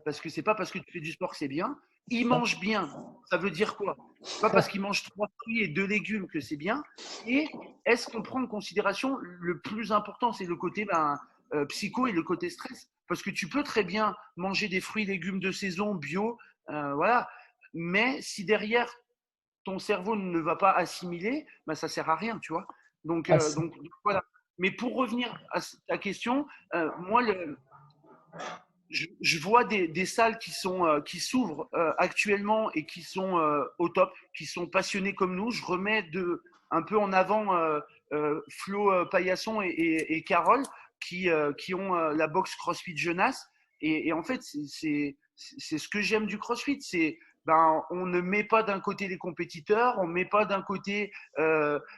Parce que c'est pas parce que tu fais du sport que c'est bien. Il mange bien, ça veut dire quoi? C'est pas parce qu'il mange 3 fruits et 2 légumes que c'est bien. Et est-ce qu'on prend en considération le plus important, c'est le côté psycho et le côté stress? Parce que tu peux très bien manger des fruits et légumes de saison, bio, voilà. Mais si derrière ton cerveau ne va pas assimiler, ça sert à rien, tu vois. Donc voilà. Mais pour revenir à ta question, moi, je vois des salles qui s'ouvrent actuellement et qui sont au top, qui sont passionnés comme nous. Je remets un peu en avant Flo Paillasson et Carole qui ont la boxe CrossFit Jeunesse. Et en fait, c'est ce que j'aime du CrossFit. On ne met pas d'un côté les compétiteurs, on ne met pas d'un côté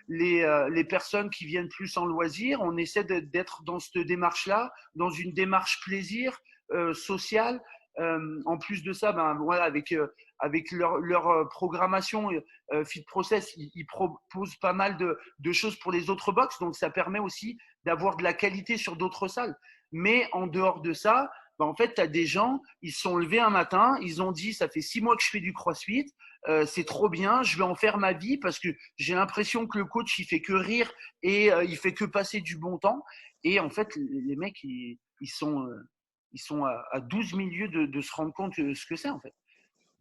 les personnes qui viennent plus en loisir. On essaie d'être dans cette démarche-là, dans une démarche plaisir, sociale. En plus de ça, voilà, avec leur programmation Fit Process, ils proposent pas mal de choses pour les autres box, donc ça permet aussi d'avoir de la qualité sur d'autres salles. Mais en dehors de ça, en fait, tu as des gens, ils se sont levés un matin, ils ont dit, ça fait 6 mois que je fais du CrossFit, c'est trop bien, je vais en faire ma vie parce que j'ai l'impression que le coach, il fait que rire et il fait que passer du bon temps. Et en fait, les mecs, ils sont à 12 000 lieues de se rendre compte ce que c'est, en fait.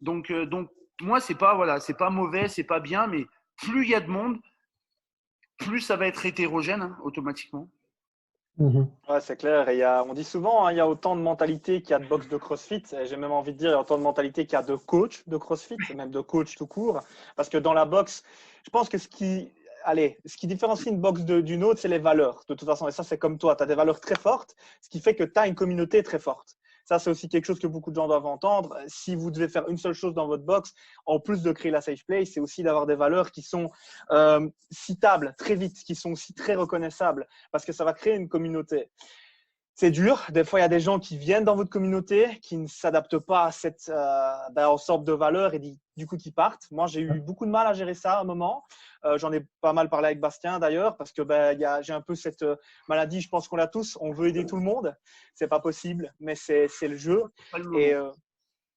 Donc moi, c'est pas, voilà, c'est pas mauvais, c'est pas bien, mais plus il y a de monde, plus ça va être hétérogène, hein, automatiquement. Ouais, c'est clair. Et on dit souvent, hein, il y a autant de mentalités qu'il y a de box de CrossFit. J'ai même envie de dire, il y a autant de mentalités qu'il y a de coach de CrossFit, même de coach tout court. Parce que dans la boxe, je pense que ce qui différencie une boxe d'une autre, c'est les valeurs. De toute façon, et ça, c'est comme toi, tu as des valeurs très fortes, ce qui fait que tu as une communauté très forte. Ça, c'est aussi quelque chose que beaucoup de gens doivent entendre. Si vous devez faire une seule chose dans votre box, en plus de créer la safe place, c'est aussi d'avoir des valeurs qui sont citables très vite, qui sont aussi très reconnaissables, parce que ça va créer une communauté. C'est dur. Des fois, il y a des gens qui viennent dans votre communauté, qui ne s'adaptent pas à aux sortes de valeurs et du coup qui partent. Moi, j'ai eu beaucoup de mal à gérer ça à un moment. J'en ai pas mal parlé avec Bastien d'ailleurs, parce que j'ai un peu cette maladie, je pense qu'on l'a tous. On veut aider tout le monde. C'est pas possible, mais c'est le jeu. Et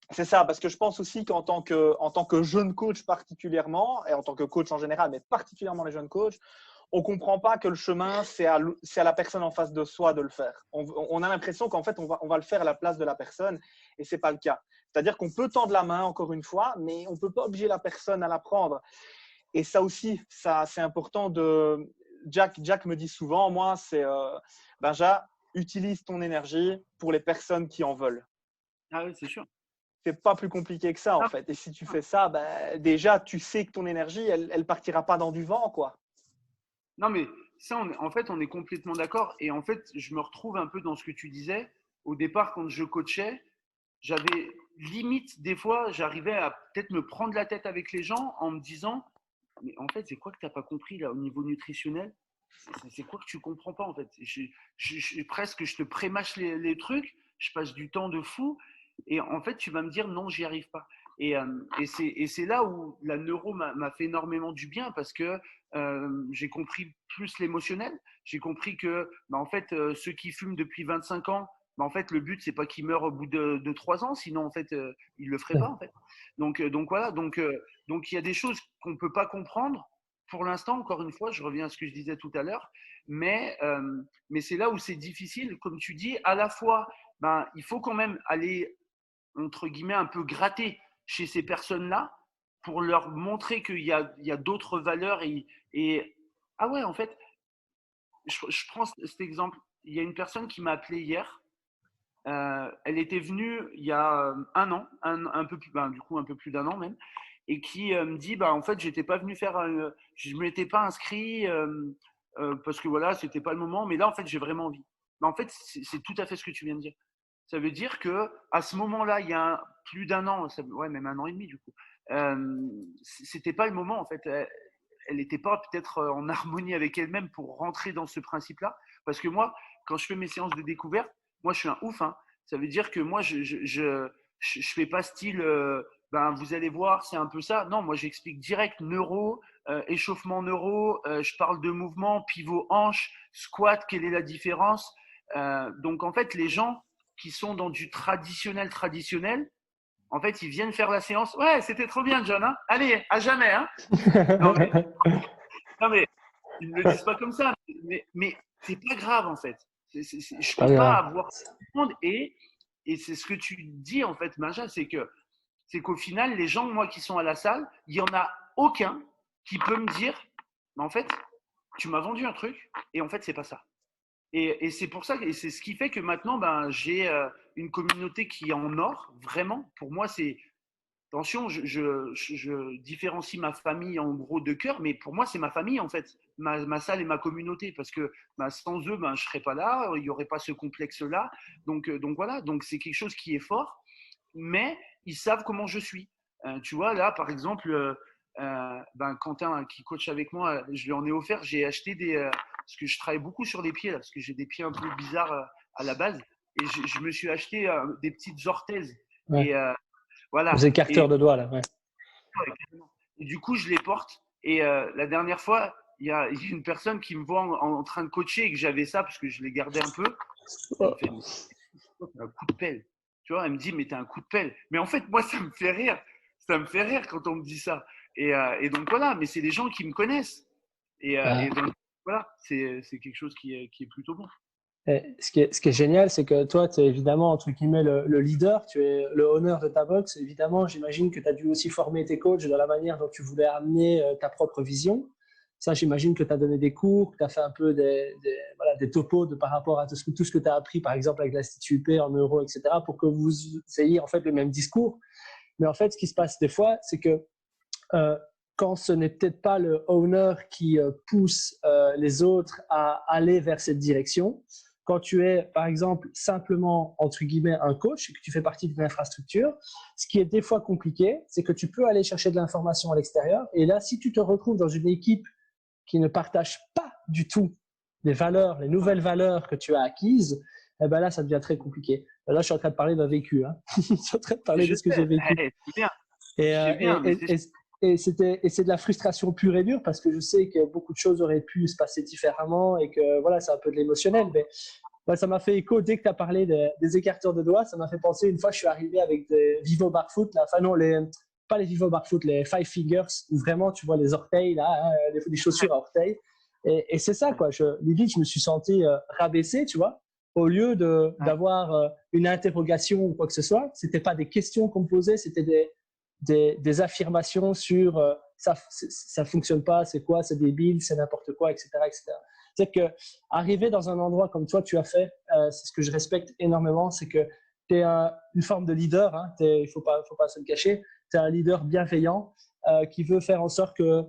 c'est ça, parce que je pense aussi qu'en tant que jeune coach particulièrement, et en tant que coach en général, mais particulièrement les jeunes coachs, on ne comprend pas que le chemin, c'est à la personne en face de soi de le faire. On a l'impression qu'en fait, on va le faire à la place de la personne et ce n'est pas le cas. C'est-à-dire qu'on peut tendre la main, encore une fois, mais on ne peut pas obliger la personne à la prendre. Et ça aussi, c'est important de… Jack me dit souvent, moi, c'est Benja, utilise ton énergie pour les personnes qui en veulent. Ah oui, c'est sûr. C'est pas plus compliqué que ça, en fait. Et si tu fais ça, déjà, tu sais que ton énergie, elle partira pas dans du vent, quoi. Non, mais ça, en fait, on est complètement d'accord. Et en fait, je me retrouve un peu dans ce que tu disais. Au départ, quand je coachais, j'avais limite, des fois, j'arrivais à peut-être me prendre la tête avec les gens en me disant, mais en fait, c'est quoi que tu n'as pas compris là au niveau nutritionnel? C'est quoi que tu comprends pas en fait? Presque, je te prémâche les trucs, je passe du temps de fou et en fait, tu vas me dire non, j'y arrive pas. Et c'est là où la neuro m'a fait énormément du bien parce que j'ai compris plus l'émotionnel. J'ai compris que, en fait, ceux qui fument depuis 25 ans, en fait, le but, c'est pas qu'ils meurent au bout de 3 ans, sinon, en fait, ils le feraient pas, en fait. Donc voilà. Donc, il y a des choses qu'on peut pas comprendre. Pour l'instant, encore une fois, je reviens à ce que je disais tout à l'heure, mais c'est là où c'est difficile, comme tu dis, à la fois, il faut quand même aller, entre guillemets, un peu gratter chez ces personnes-là pour leur montrer qu'il y a d'autres valeurs. Ah ouais, en fait, je prends cet exemple. Il y a une personne qui m'a appelé hier. Elle était venue il y a un an, un peu plus, du coup un peu plus d'un an même, et qui me dit, en fait, j'étais pas venu faire, je m'étais pas inscrit parce que voilà, c'était pas le moment, mais là, en fait, j'ai vraiment envie. En fait, c'est tout à fait ce que tu viens de dire. Ça veut dire que à ce moment-là, il y a plus d'un an, ouais, même un an et demi du coup, c'était pas le moment en fait. Elle n'était pas peut-être en harmonie avec elle-même pour rentrer dans ce principe-là. Parce que moi, quand je fais mes séances de découverte, moi, je suis un ouf. Hein. Ça veut dire que moi, je fais pas style, vous allez voir, c'est un peu ça. Non, moi, j'explique direct neuro, échauffement neuro. Je parle de mouvement, pivot hanche, squat. Quelle est la différence? Donc, en fait, les gens qui sont dans du traditionnel, en fait, ils viennent faire la séance. Ouais, c'était trop bien, John. Hein, allez, à jamais. Hein. Non, mais ils ne le disent pas comme ça. Mais c'est pas grave, en fait. Je peux pas avoir tout le monde. Et c'est ce que tu dis, en fait, Maja, c'est qu'au final, les gens, moi, qui sont à la salle, il n'y en a aucun qui peut me dire, mais en fait, tu m'as vendu un truc, et en fait, c'est pas ça. Et c'est pour ça, et c'est ce qui fait que maintenant, j'ai une communauté qui est en or, vraiment. Pour moi, c'est. Attention, je différencie ma famille en gros de cœur, mais pour moi, c'est ma famille en fait, ma salle et ma communauté, parce que sans eux, je ne serais pas là, il n'y aurait pas ce complexe-là. Donc voilà, donc c'est quelque chose qui est fort, mais ils savent comment je suis. Tu vois, là, par exemple, Quentin qui coach avec moi, je lui en ai offert, j'ai acheté parce que je travaille beaucoup sur les pieds, là, parce que j'ai des pieds un peu bizarres à la base, et je me suis acheté des petites orthèses. Ouais. Et voilà. Vous écarteurs de doigts, là. Ouais. Et du coup, je les porte. Et la dernière fois, il y a une personne qui me voit en train de coacher et que j'avais ça parce que je l'ai gardé un peu. Elle me fait, un coup de pelle. Tu vois, elle me dit, mais t'as un coup de pelle. Mais en fait, moi, ça me fait rire. Ça me fait rire quand on me dit ça. Et donc voilà, mais c'est des gens qui me connaissent. Et donc voilà, c'est quelque chose qui est plutôt bon. Ce qui est génial, c'est que toi, tu es évidemment, entre guillemets, le leader, tu es le owner de ta box. Évidemment, j'imagine que tu as dû aussi former tes coachs de la manière dont tu voulais amener ta propre vision. Ça, j'imagine que tu as donné des cours, que tu as fait un peu des topos par rapport à tout ce que tu as appris, par exemple, avec l'Institut UP en euro, etc., pour que vous ayez en fait le même discours. Mais en fait, ce qui se passe des fois, c'est que quand ce n'est peut-être pas le owner qui pousse les autres à aller vers cette direction, quand tu es, par exemple, simplement, entre guillemets, un coach et que tu fais partie d'une infrastructure, ce qui est des fois compliqué, c'est que tu peux aller chercher de l'information à l'extérieur. Et là, si tu te retrouves dans une équipe qui ne partage pas du tout les valeurs, les nouvelles valeurs que tu as acquises, eh ben là, ça devient très compliqué. Là, je suis en train de parler d'un vécu. Hein. Je suis en train de parler de ce que j'ai vécu. C'est bien. Et c'est de la frustration pure et dure parce que je sais que beaucoup de choses auraient pu se passer différemment et que voilà, c'est un peu de l'émotionnel. Mais ça m'a fait écho dès que tu as parlé des écarteurs de doigts. Ça m'a fait penser une fois, je suis arrivé avec des Vivo Barfoot, là, enfin non, pas les Vivo Barfoot, les Five Fingers, où vraiment tu vois les orteils, là, des chaussures à orteils. Et c'est ça, quoi. Limite, je me suis senti rabaissé, tu vois. Au lieu d'avoir une interrogation ou quoi que ce soit, c'était pas des questions qu'on me posait, c'était des affirmations sur ça fonctionne pas, c'est quoi, c'est débile, c'est n'importe quoi, etc., etc. C'est que arriver dans un endroit comme toi tu as fait, c'est ce que je respecte énormément, c'est que tu es une forme de leader, hein, il faut pas se le cacher, tu es un leader bienveillant qui veut faire en sorte que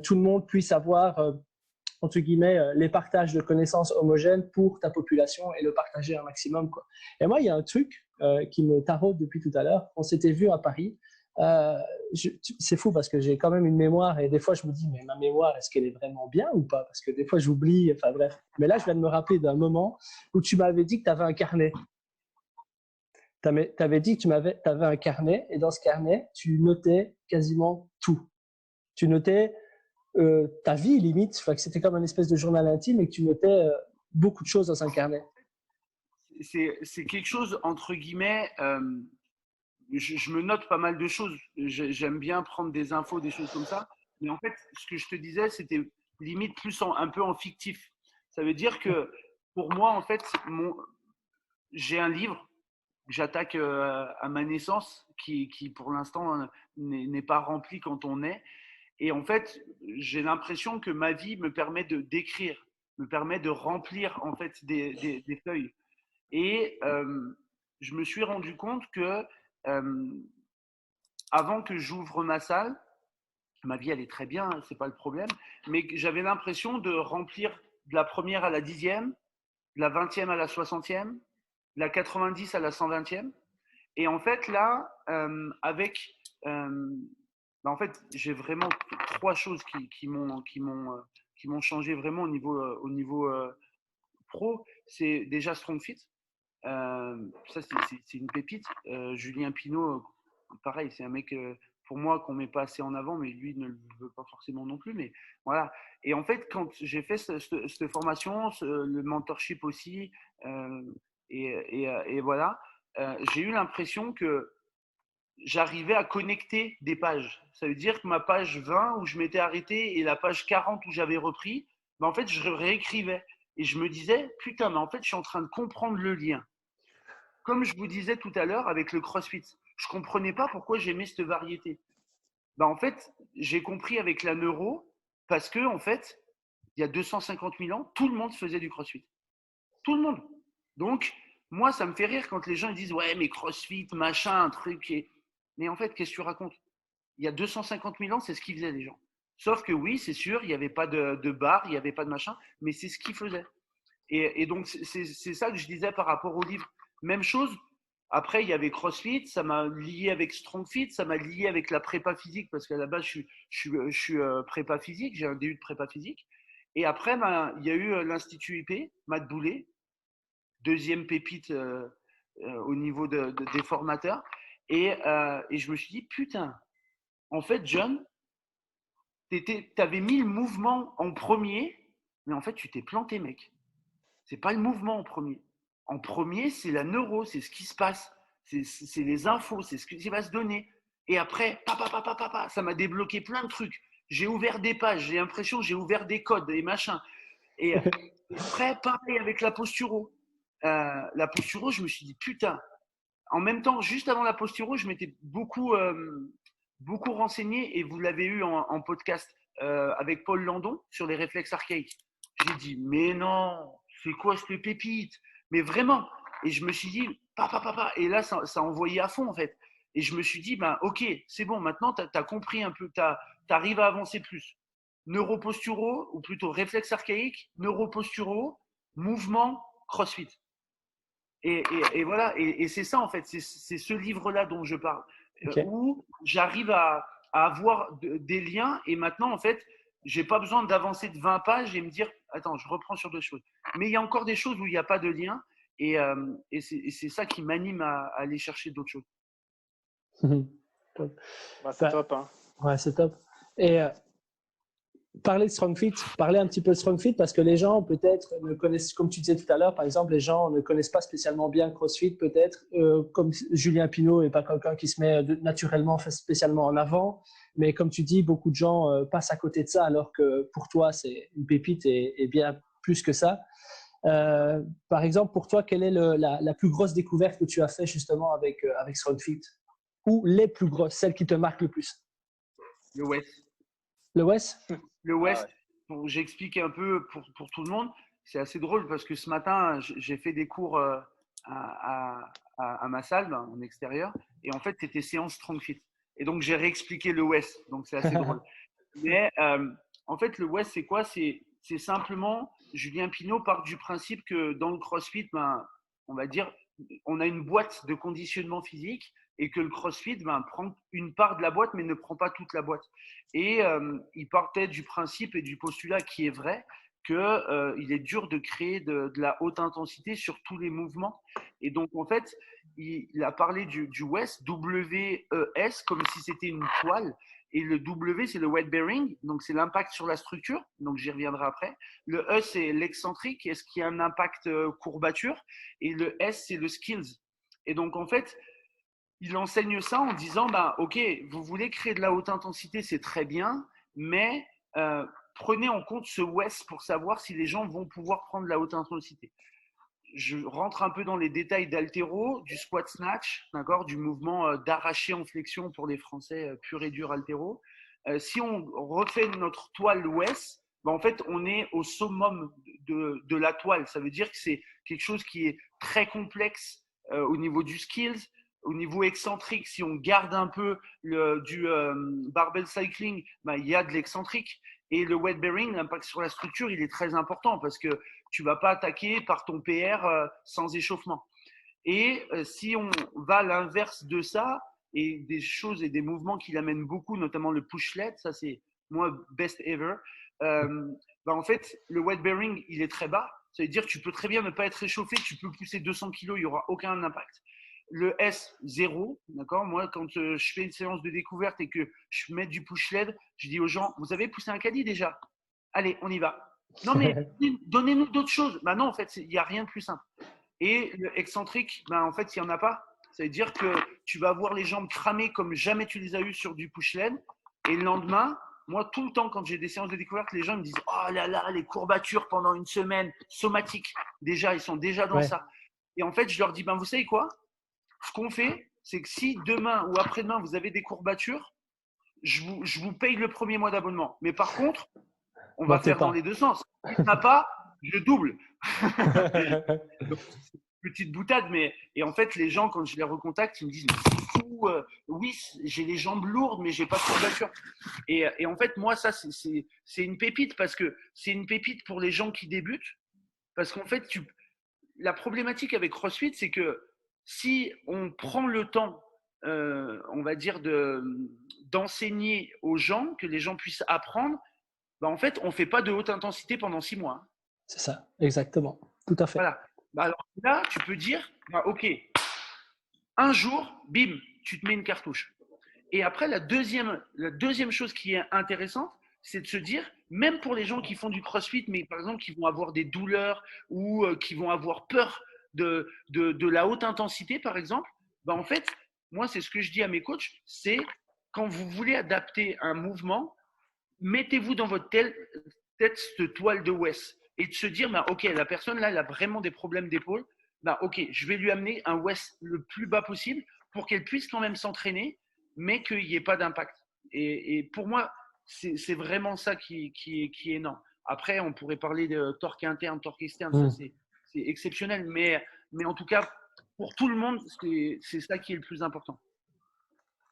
tout le monde puisse avoir entre guillemets, les partages de connaissances homogènes pour ta population et le partager un maximum, quoi. Et moi, il y a un truc qui me taraude depuis tout à l'heure. On s'était vu à Paris. C'est fou parce que j'ai quand même une mémoire et des fois je me dis mais ma mémoire est-ce qu'elle est vraiment bien ou pas, parce que des fois j'oublie, enfin bref, mais là je viens de me rappeler d'un moment où tu m'avais dit que tu avais un carnet Tu avais dit que tu avais un carnet et dans ce carnet, tu notais quasiment tout. Tu notais ta vie limite, que c'était comme une espèce de journal intime et que tu notais beaucoup de choses dans un carnet. C'est quelque chose, entre guillemets, je me note pas mal de choses. J'aime bien prendre des infos, des choses comme ça. Mais en fait, ce que je te disais, c'était limite plus un peu en fictif. Ça veut dire que pour moi, en fait, j'ai un livre que j'attaque à ma naissance qui pour l'instant, n'est pas rempli quand on est. Et en fait, j'ai l'impression que ma vie me permet de d'écrire, me permet de remplir en fait des feuilles. Et je me suis rendu compte que avant que j'ouvre ma salle, ma vie allait très bien, c'est pas le problème, mais j'avais l'impression de remplir de la première à la 10e, de la 20e à la 60e, de la 90 à la 120e. Et en fait, là, avec. En fait, j'ai vraiment trois choses qui m'ont changé vraiment au niveau pro. C'est déjà Strong Fit. Ça, c'est une pépite. Julien Pinot, pareil, c'est un mec, pour moi, qu'on ne met pas assez en avant, mais lui ne le veut pas forcément non plus. Mais voilà. Et en fait, quand j'ai fait cette formation, le mentorship aussi, et voilà, j'ai eu l'impression que j'arrivais à connecter des pages. Ça veut dire que ma page 20 où je m'étais arrêté et la page 40 où j'avais repris, ben en fait, je réécrivais. Et je me disais, putain, mais en fait, je suis en train de comprendre le lien. Comme je vous disais tout à l'heure avec le CrossFit, je ne comprenais pas pourquoi j'aimais cette variété. Ben en fait, j'ai compris avec la neuro parce que, en fait, il y a 250 000 ans, tout le monde faisait du CrossFit. Tout le monde. Donc, moi, ça me fait rire quand les gens disent, ouais, mais CrossFit, machin, un truc. Mais en fait, qu'est-ce que tu racontes? Il y a 250 000 ans, c'est ce qu'ils faisaient, les gens. Sauf que oui, c'est sûr, il n'y avait pas de bar, il n'y avait pas de machin, mais c'est ce qu'ils faisaient. Et donc, c'est ça que je disais par rapport au livre. Même chose, après, il y avait CrossFit, ça m'a lié avec StrongFit, ça m'a lié avec la prépa physique, parce qu'à la base, je suis prépa physique, j'ai un DU de prépa physique. Et après, ben, il y a eu l'Institut IP, Matt Boulet, deuxième pépite au niveau des formateurs. Et je me suis dit, putain, en fait, John, tu avais mis le mouvement en premier, mais en fait, tu t'es planté, mec. C'est pas le mouvement en premier. En premier, c'est la neuro, c'est ce qui se passe, c'est les infos, c'est ce qui va se donner. Et après, ça m'a débloqué plein de trucs. J'ai ouvert des pages, j'ai l'impression que j'ai ouvert des codes et machin. Et après, pareil avec la posturo. La posturo, je me suis dit, putain, en même temps, juste avant la posturo, je m'étais beaucoup renseigné et vous l'avez eu en podcast avec Paul Landon sur les réflexes archaïques. J'ai dit, mais non, c'est quoi cette pépite? Mais vraiment. Et je me suis dit, Et là, ça a envoyé à fond, en fait. Et je me suis dit, ben, ok, c'est bon, maintenant, tu as compris un peu, tu arrives à avancer plus. Neuroposturaux, ou plutôt réflexes archaïques, neuroposturaux, mouvement, crossfit. Et voilà, et c'est ça, en fait, c'est ce livre-là dont je parle, où j'arrive à avoir des liens, et maintenant, en fait, j'ai pas besoin d'avancer de 20 pages et me dire, attends, je reprends sur deux choses. Mais il y a encore des choses où il n'y a pas de lien, et c'est ça qui m'anime à aller chercher d'autres choses. C'est top. Hein. Ouais, c'est top. Et parler de StrongFit, parler un petit peu de StrongFit parce que les gens peut-être ne connaissent, comme tu disais tout à l'heure, par exemple, les gens ne connaissent pas spécialement bien CrossFit, peut-être, comme Julien Pinot n'est pas quelqu'un qui se met naturellement spécialement en avant, mais comme tu dis, beaucoup de gens passent à côté de ça alors que pour toi, c'est une pépite et bien plus que ça. Par exemple, pour toi, quelle est la plus grosse découverte que tu as fait justement avec StrongFit? Ou les plus grosses, celles qui te marquent le plus? Le West. Le West? Le West, j'explique un peu pour tout le monde. C'est assez drôle parce que ce matin, j'ai fait des cours à ma salle en extérieur. Et en fait, c'était séance Strong Fit. Et donc, j'ai réexpliqué le West. Donc, c'est assez drôle. Mais en fait, le West, c'est quoi? C'est simplement, Julien Pinot part du principe que dans le CrossFit, ben, on va dire, on a une boîte de conditionnement physique et que le CrossFit prend une part de la boîte mais ne prend pas toute la boîte. Et il partait du principe et du postulat qui est vrai qu'il est dur de créer de la haute intensité sur tous les mouvements. Et donc, en fait, il a parlé du WES, W-E-S, comme si c'était une toile. Et le W, c'est le weight bearing, donc c'est l'impact sur la structure, donc j'y reviendrai après. Le E, c'est l'excentrique, est-ce qu'il y a un impact courbature? Et le S, c'est le skills. Et donc, en fait, il enseigne ça en disant, bah, ok, vous voulez créer de la haute intensité, c'est très bien, mais prenez en compte ce WES pour savoir si les gens vont pouvoir prendre de la haute intensité. Je rentre un peu dans les détails d'haltéro, du squat snatch, d'accord, du mouvement d'arraché en flexion pour les Français pur et dur haltéro. Si on refait notre toile WES, ben en fait, on est au summum de la toile. Ça veut dire que c'est quelque chose qui est très complexe au niveau du skills, au niveau excentrique. Si on garde un peu du barbell cycling, ben, il y a de l'excentrique. Et le weight bearing, l'impact sur la structure, il est très important parce que tu ne vas pas attaquer par ton PR sans échauffement. Et si on va à l'inverse de ça, et des choses et des mouvements qui l'amènent beaucoup, notamment le push leg, ça c'est moi best ever, bah en fait, le weight bearing, il est très bas. Ça veut dire que tu peux très bien ne pas être échauffé, tu peux pousser 200 kilos, il n'y aura aucun impact. Le S, 0, d'accord. Moi, quand je fais une séance de découverte et que je mets du push leg, je dis aux gens, vous avez poussé un caddie déjà? Allez, on y va. Non, mais donnez-nous d'autres choses. Bah non, en fait, il n'y a rien de plus simple. Et le excentrique, bah, en fait, il n'y en a pas. Ça veut dire que tu vas avoir les jambes cramées comme jamais tu les as eues sur du push leg. Et le lendemain, moi, tout le temps, quand j'ai des séances de découverte, les gens me disent, oh là là, les courbatures pendant une semaine, somatiques. Déjà, ils sont déjà dans ça. Et en fait, je leur dis, ben, vous savez quoi? Ce qu'on fait, c'est que si demain ou après-demain, vous avez des courbatures, je vous paye le premier mois d'abonnement. Mais par contre, on va faire dans les deux sens. Si tu n'as pas, je double. Donc, petite boutade, mais et en fait, les gens, quand je les recontacte, ils me disent, mais fou, oui, j'ai les jambes lourdes, mais j'ai pas de courbature. Et en fait, moi, ça, c'est une pépite parce que c'est une pépite pour les gens qui débutent. Parce qu'en fait, la problématique avec CrossFit, c'est que si on prend le temps, on va dire, d'enseigner aux gens, que les gens puissent apprendre, bah, en fait, on ne fait pas de haute intensité pendant 6 mois. C'est ça, exactement. Tout à fait. Voilà. Bah, alors là, tu peux dire, bah, OK, un jour, bim, tu te mets une cartouche. Et après, la deuxième chose qui est intéressante, c'est de se dire, même pour les gens qui font du CrossFit, mais par exemple qui vont avoir des douleurs ou qui vont avoir peur de la haute intensité, par exemple, bah, en fait, moi, c'est ce que je dis à mes coachs, c'est quand vous voulez adapter un mouvement, mettez-vous dans votre tête cette toile de Wes et de se dire, bah, OK, la personne là, elle a vraiment des problèmes d'épaule. Bah, OK, je vais lui amener un Wes le plus bas possible pour qu'elle puisse quand même s'entraîner, mais qu'il n'y ait pas d'impact. Et pour moi, c'est vraiment ça qui est énorme. Après, on pourrait parler de torque interne, torque externe, ça c'est exceptionnel, mais en tout cas, pour tout le monde, c'est ça qui est le plus important.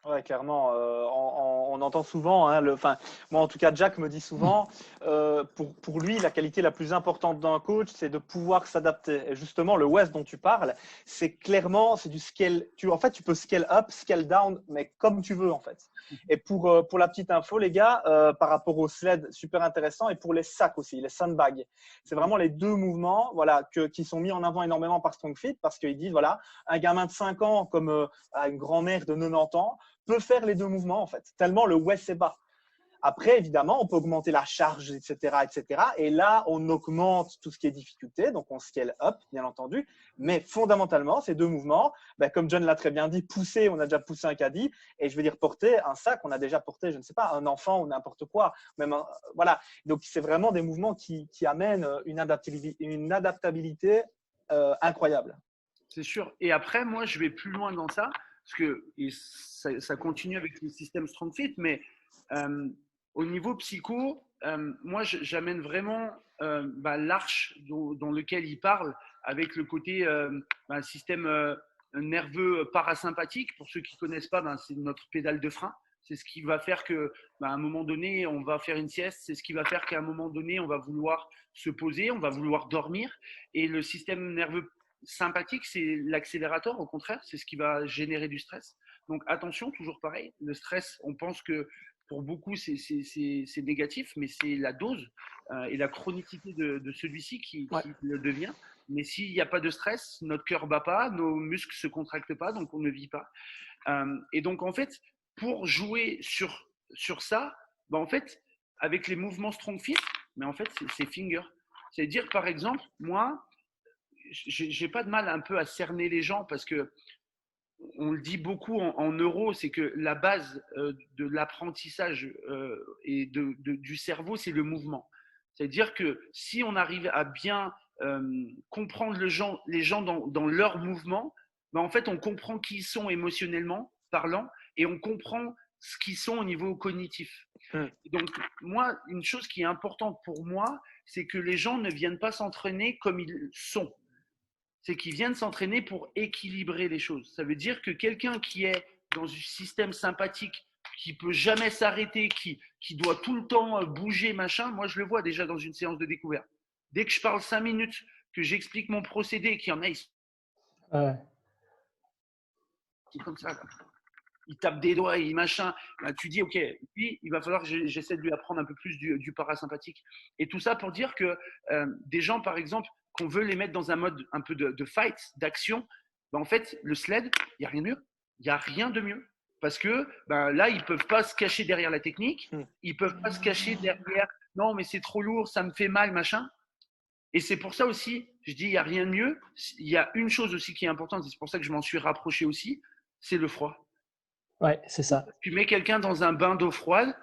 Ouais, clairement. On entend souvent, hein, moi en tout cas, Jack me dit souvent, pour lui, la qualité la plus importante d'un coach, c'est de pouvoir s'adapter. Et justement, le West dont tu parles, c'est clairement, c'est du scale. En fait, tu peux scale up, scale down, mais comme tu veux en fait. Et pour la petite info, les gars, par rapport au sled, super intéressant, et pour les sacs aussi, les sandbags. C'est vraiment les deux mouvements, voilà, qui sont mis en avant énormément par StrongFit parce qu'ils disent, voilà, un gamin de 5 ans comme une grand-mère de 90 ans peut faire les deux mouvements en fait, tellement le West est bas. Après, évidemment, on peut augmenter la charge, etc., etc. Et là, on augmente tout ce qui est difficulté, donc on scale up, bien entendu. Mais fondamentalement, ces deux mouvements, comme John l'a très bien dit, pousser, on a déjà poussé un caddie, et je veux dire porter un sac, on a déjà porté, je ne sais pas, un enfant ou n'importe quoi. Même voilà. Donc, c'est vraiment des mouvements qui amènent une adaptabilité incroyable. C'est sûr. Et après, moi, je vais plus loin dans ça, parce que ça continue avec le système StrongFit, mais au niveau psycho, moi, j'amène vraiment l'arche dans lequel il parle, avec le côté système nerveux parasympathique. Pour ceux qui ne connaissent pas, c'est notre pédale de frein. C'est ce qui va faire qu'à un moment donné, on va faire une sieste. C'est ce qui va faire qu'à un moment donné, on va vouloir se poser, on va vouloir dormir. Et le système nerveux sympathique, c'est l'accélérateur, au contraire, c'est ce qui va générer du stress. Donc attention, toujours pareil, le stress, on pense que pour beaucoup, c'est négatif, mais c'est la dose et la chronicité de celui-ci qui le devient. Mais s'il n'y a pas de stress, notre cœur ne bat pas, nos muscles ne se contractent pas, donc on ne vit pas. Et donc, en fait, pour jouer sur ça, bah, en fait, avec les mouvements Strong Fit, mais en fait, c'est finger. C'est-à-dire, par exemple, moi, j'ai pas de mal un peu à cerner les gens parce que on le dit beaucoup en neuro, c'est que la base de l'apprentissage et du cerveau, c'est le mouvement. C'est-à-dire que si on arrive à bien comprendre les gens dans leur mouvement, ben en fait, on comprend qui ils sont émotionnellement parlant et on comprend ce qu'ils sont au niveau cognitif. Donc, moi, une chose qui est importante pour moi, c'est que les gens ne viennent pas s'entraîner comme ils sont. C'est qu'ils viennent s'entraîner pour équilibrer les choses. Ça veut dire que quelqu'un qui est dans un système sympathique, qui peut jamais s'arrêter, qui doit tout le temps bouger, machin, moi je le vois déjà dans une séance de découverte. Dès que je parle 5 minutes, que j'explique mon procédé, qu'il y en a, ils sont comme ça. Il tape des doigts, il machin. Là, tu dis, OK, puis il va falloir que j'essaie de lui apprendre un peu plus du parasympathique. Et tout ça pour dire que des gens, par exemple, qu'on veut les mettre dans un mode un peu de fight, d'action, ben en fait, le sled, il n'y a rien de mieux. Il n'y a rien de mieux. Parce que ben, là, ils ne peuvent pas se cacher derrière la technique. Ils ne peuvent pas se cacher derrière « non, mais c'est trop lourd, ça me fait mal, machin ». Et c'est pour ça aussi, je dis, il n'y a rien de mieux. Il y a une chose aussi qui est importante, et c'est pour ça que je m'en suis rapproché aussi, c'est le froid. Ouais, c'est ça. Tu mets quelqu'un dans un bain d'eau froide,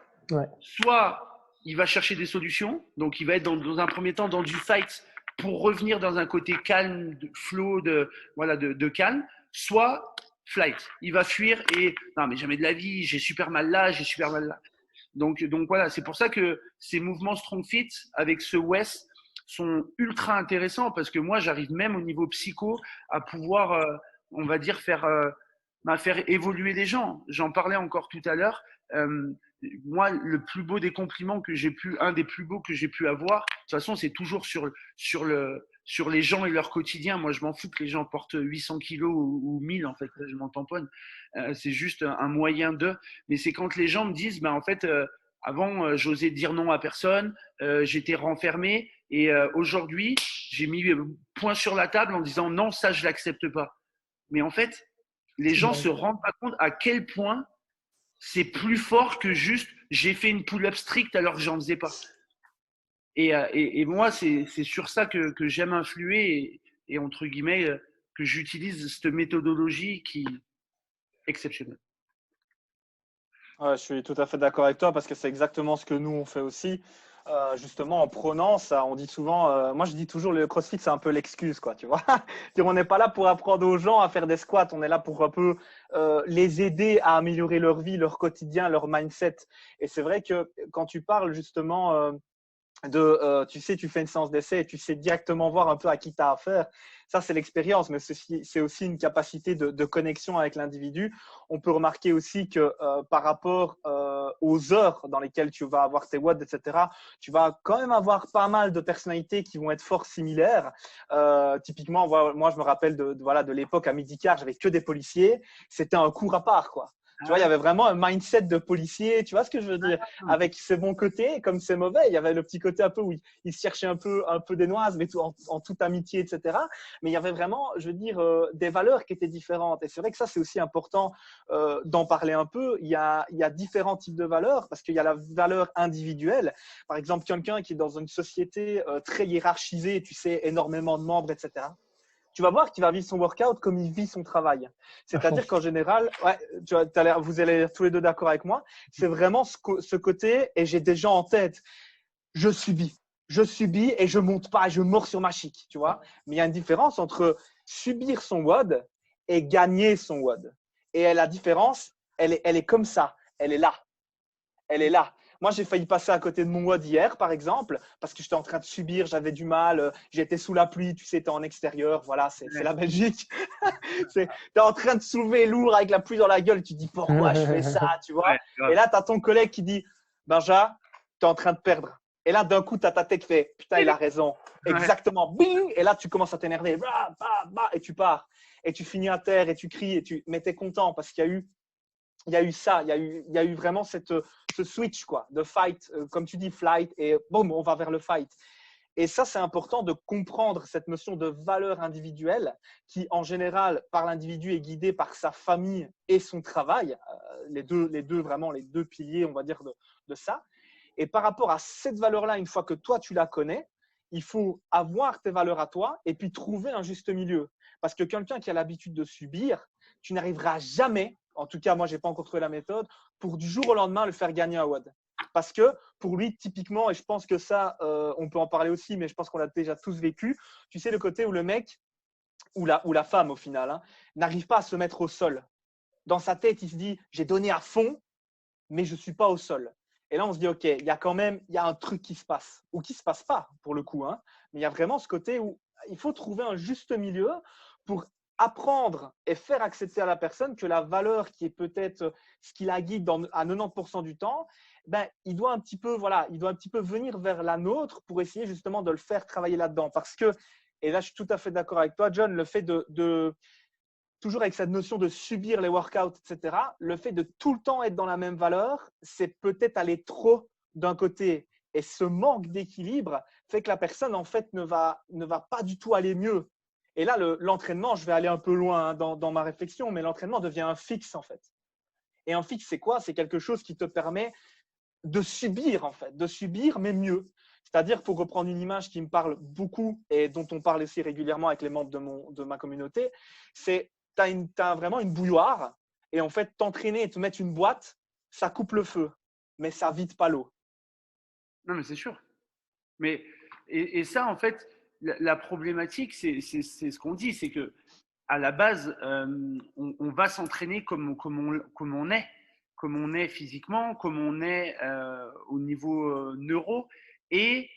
soit il va chercher des solutions, donc il va être dans un premier temps dans du fight pour revenir dans un côté calme, de flow, de calme, soit flight. Il va fuir et non mais jamais de la vie, j'ai super mal là, j'ai super mal là. Donc voilà, c'est pour ça que ces mouvements Strong Fit avec ce West sont ultra intéressants parce que moi j'arrive même au niveau psycho à pouvoir, on va dire, faire évoluer les gens. J'en parlais encore tout à l'heure. Moi, le plus beau des compliments que j'ai pu, un des plus beaux que j'ai pu avoir, de toute façon, c'est toujours sur les gens et leur quotidien. Moi, je m'en fous que les gens portent 800 kilos ou 1000, en fait. Là, je m'en tamponne. C'est juste un moyen de. Mais c'est quand les gens me disent, en fait, avant, j'osais dire non à personne, j'étais renfermé. Et aujourd'hui, j'ai mis point sur la table en disant non, ça, je l'accepte pas. Mais en fait, les gens se rendent pas compte à quel point c'est plus fort que juste j'ai fait une pull-up stricte alors que j'en faisais pas. Et moi, c'est sur ça que j'aime influer et entre guillemets, que j'utilise cette méthodologie qui est exceptionnelle. Ouais, je suis tout à fait d'accord avec toi parce que c'est exactement ce que nous, on fait aussi. Justement, en prônant ça, on dit souvent, moi je dis toujours, le CrossFit, c'est un peu l'excuse, quoi, tu vois. On n'est pas là pour apprendre aux gens à faire des squats, on est là pour un peu les aider à améliorer leur vie, leur quotidien, leur mindset. Et c'est vrai que quand tu parles justement tu sais, tu fais une séance d'essai et tu sais directement voir un peu à qui tu as affaire. Ça, c'est l'expérience, mais c'est aussi une capacité de connexion avec l'individu. On peut remarquer aussi que par rapport aux heures dans lesquelles tu vas avoir tes watts, etc., tu vas quand même avoir pas mal de personnalités qui vont être fort similaires. Typiquement, moi, je me rappelle de l'époque à Midi-Car, j'avais que des policiers. C'était un cours à part, quoi. Tu vois, il y avait vraiment un mindset de policier. Tu vois ce que je veux dire? Avec ses bons côtés, comme ses mauvais. Il y avait le petit côté un peu où il se cherchait un peu des noises, mais tout, en toute amitié, etc. Mais il y avait vraiment, je veux dire, des valeurs qui étaient différentes. Et c'est vrai que ça, c'est aussi important d'en parler un peu. Il y a différents types de valeurs parce qu'il y a la valeur individuelle. Par exemple, quelqu'un qui est dans une société très hiérarchisée, tu sais, énormément de membres, etc. Tu vas voir qu'il va vivre son workout comme il vit son travail. C'est-à-dire qu'en général, vous allez être tous les deux d'accord avec moi, c'est vraiment ce côté, et j'ai des gens en tête, je subis et je monte pas, je mords sur ma chic, tu vois. Mais il y a une différence entre subir son WOD et gagner son WOD. Et la différence, elle est comme ça, elle est là. Elle est là. Moi, j'ai failli passer à côté de mon WOD hier, par exemple, parce que j'étais en train de subir, j'avais du mal, j'étais sous la pluie, tu sais, tu es en extérieur, voilà, c'est la Belgique. Tu es en train de soulever lourd avec la pluie dans la gueule, tu te dis pourquoi je fais ça, tu vois. Et là, tu as ton collègue qui dit, Benja, tu es en train de perdre. Et là, d'un coup, tu as ta tête qui fait, putain, il a raison. Exactement, bing. Et là, tu commences à t'énerver, et tu pars. Et tu finis à terre et tu cries, mais tu es content parce qu'il y a eu il y a eu ça, il y a eu vraiment ce switch quoi, de fight, comme tu dis, flight, et boum, on va vers le fight. Et ça, c'est important de comprendre cette notion de valeur individuelle qui, en général, par l'individu, est guidée par sa famille et son travail, les deux piliers, on va dire, de ça. Et par rapport à cette valeur-là, une fois que toi, tu la connais, il faut avoir tes valeurs à toi et puis trouver un juste milieu. Parce que quelqu'un qui a l'habitude de subir, tu n'arriveras jamais, en tout cas, moi, je n'ai pas encore trouvé la méthode, pour du jour au lendemain le faire gagner un WOD. Parce que pour lui, typiquement, et je pense que ça, on peut en parler aussi, mais je pense qu'on l'a déjà tous vécu, tu sais, le côté où le mec, ou la femme au final, hein, n'arrive pas à se mettre au sol. Dans sa tête, il se dit, j'ai donné à fond, mais je ne suis pas au sol. Et là, on se dit, OK, il y a un truc qui se passe, ou qui ne se passe pas pour le coup, hein, mais il y a vraiment ce côté où il faut trouver un juste milieu pour apprendre et faire accepter à la personne que la valeur qui est peut-être ce qui la guide à 90% du temps, ben, il doit un petit peu venir vers la nôtre pour essayer justement de le faire travailler là-dedans. Parce que, et là je suis tout à fait d'accord avec toi, John, le fait de toujours avec cette notion de subir les workouts, etc., le fait de tout le temps être dans la même valeur, c'est peut-être aller trop d'un côté. Et ce manque d'équilibre fait que la personne, en fait, ne va pas du tout aller mieux. Et là, l'entraînement, je vais aller un peu loin dans ma réflexion, mais l'entraînement devient un fixe, en fait. Et un fixe, c'est quoi? C'est quelque chose qui te permet de subir, en fait, de subir, mais mieux. C'est-à-dire, pour reprendre une image qui me parle beaucoup et dont on parle aussi régulièrement avec les membres de ma communauté, c'est tu as vraiment une bouilloire et en fait, t'entraîner et te mettre une boîte, ça coupe le feu, mais ça vide pas l'eau. Non, mais c'est sûr. Mais, et ça, en fait, la problématique, c'est ce qu'on dit, c'est que à la base, on va s'entraîner comme on est physiquement, comme on est au niveau neuro. Et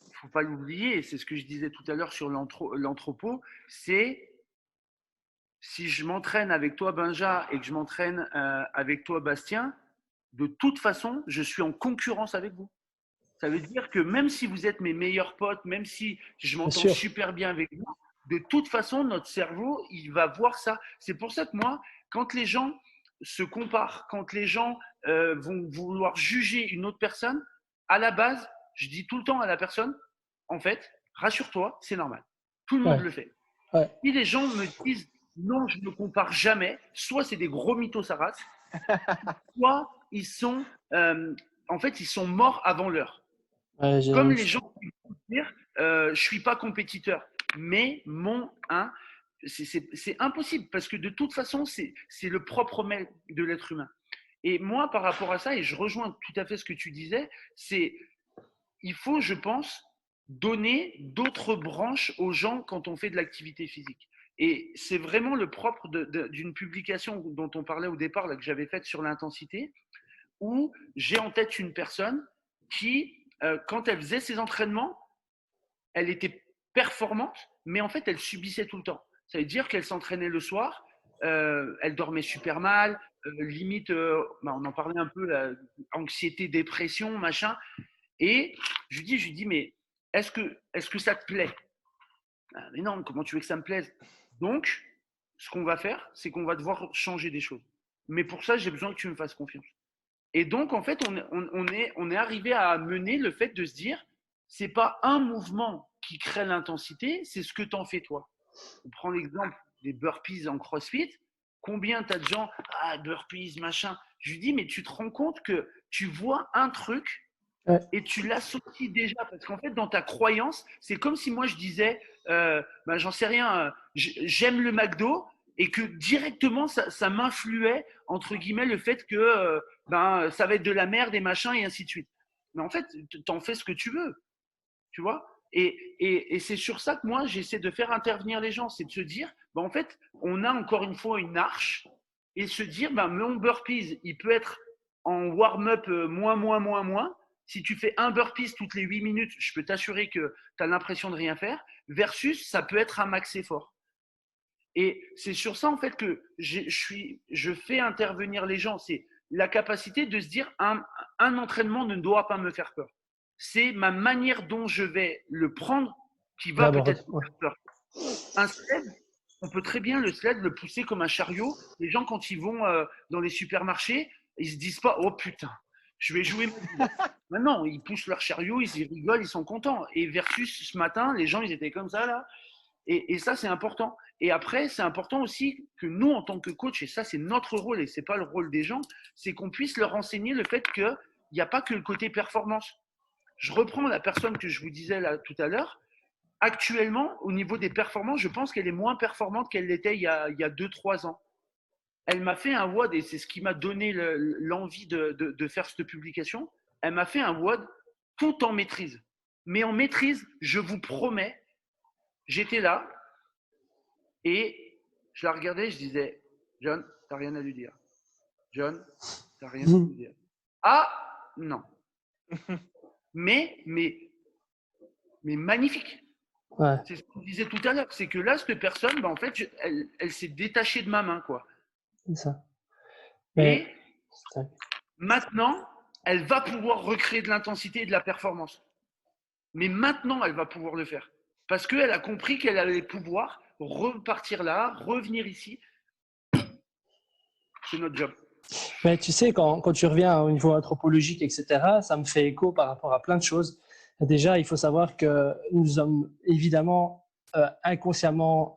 il ne faut pas l'oublier, c'est ce que je disais tout à l'heure sur l'anthropo, c'est si je m'entraîne avec toi, Benja, et que je m'entraîne avec toi, Bastien, de toute façon, je suis en concurrence avec vous. Ça veut dire que même si vous êtes mes meilleurs potes, même si je m'entends super bien avec vous, de toute façon, notre cerveau, il va voir ça. C'est pour ça que moi, quand les gens se comparent, quand les gens vont vouloir juger une autre personne, à la base, je dis tout le temps à la personne, en fait, rassure-toi, c'est normal. Tout le monde le fait. Si les gens me disent non, je ne me compare jamais, soit c'est des gros mythos sa race, soit ils sont, en fait, ils sont morts avant l'heure. Comme les gens qui vont dire, je suis pas compétiteur, mais c'est impossible parce que de toute façon, c'est le propre mail de l'être humain. Et moi, par rapport à ça, et je rejoins tout à fait ce que tu disais, c'est il faut, je pense, donner d'autres branches aux gens quand on fait de l'activité physique. Et c'est vraiment le propre d'une publication dont on parlait au départ, là, que j'avais faite sur l'intensité, où j'ai en tête une personne qui, quand elle faisait ses entraînements, elle était performante, mais en fait, elle subissait tout le temps. Ça veut dire qu'elle s'entraînait le soir, elle dormait super mal, limite, on en parlait un peu, anxiété, dépression, machin. Et je lui dis, mais est-ce que ça te plaît? Mais non, comment tu veux que ça me plaise? Donc, ce qu'on va faire, c'est qu'on va devoir changer des choses. Mais pour ça, j'ai besoin que tu me fasses confiance. Et donc, en fait, on est arrivé à mener le fait de se dire, c'est pas un mouvement qui crée l'intensité, c'est ce que t'en fais toi. On prend l'exemple des burpees en CrossFit. Combien t'as de gens, burpees, machin. Je lui dis, mais tu te rends compte que tu vois un truc et tu l'associes déjà. Parce qu'en fait, dans ta croyance, c'est comme si moi je disais, j'en sais rien, j'aime le McDo, et que directement ça m'influait entre guillemets le fait que ça va être de la merde et machin et ainsi de suite. Mais en fait, t'en fais ce que tu veux, tu vois. Et c'est sur ça que moi j'essaie de faire intervenir les gens, c'est de se dire, en fait, on a encore une fois une arche et se dire, mon burpees, il peut être en warm-up moins. Si tu fais un burpees toutes les 8 minutes, je peux t'assurer que tu as l'impression de rien faire, versus ça peut être un max effort. Et c'est sur ça, en fait, que je fais intervenir les gens. C'est la capacité de se dire, un entraînement ne doit pas me faire peur. C'est ma manière dont je vais le prendre qui va peut-être me faire peur. Un step, on peut très bien le sled le pousser comme un chariot. Les gens, quand ils vont dans les supermarchés, ils se disent pas, oh putain, je vais jouer. Maintenant, ils poussent leur chariot, ils y rigolent, ils sont contents. Et versus ce matin, les gens, ils étaient comme ça là. Et ça, c'est important. Et après, c'est important aussi que nous, en tant que coach, et ça, c'est notre rôle et c'est pas le rôle des gens, c'est qu'on puisse leur enseigner le fait qu'il n'y a pas que le côté performance. Je reprends la personne que je vous disais là tout à l'heure. Actuellement, au niveau des performances, je pense qu'elle est moins performante qu'elle l'était il y a 2-3 ans. Elle m'a fait un WOD et c'est ce qui m'a donné l'envie de faire cette publication. Elle m'a fait un WOD tout en maîtrise. Mais en maîtrise, je vous promets, j'étais là et je la regardais, je disais, John, t'as rien à lui dire. John, t'as rien à lui dire. Ah, non. mais magnifique. Ouais. C'est ce qu'on disait tout à l'heure. C'est que là, cette personne, en fait, elle s'est détachée de ma main, quoi. C'est ça. Et maintenant, elle va pouvoir recréer de l'intensité et de la performance. Mais maintenant, elle va pouvoir le faire. Parce qu'elle a compris qu'elle allait pouvoir repartir là, revenir ici. C'est notre job. Mais tu sais, quand tu reviens au niveau anthropologique, etc., ça me fait écho par rapport à plein de choses. Déjà, il faut savoir que nous sommes évidemment inconsciemment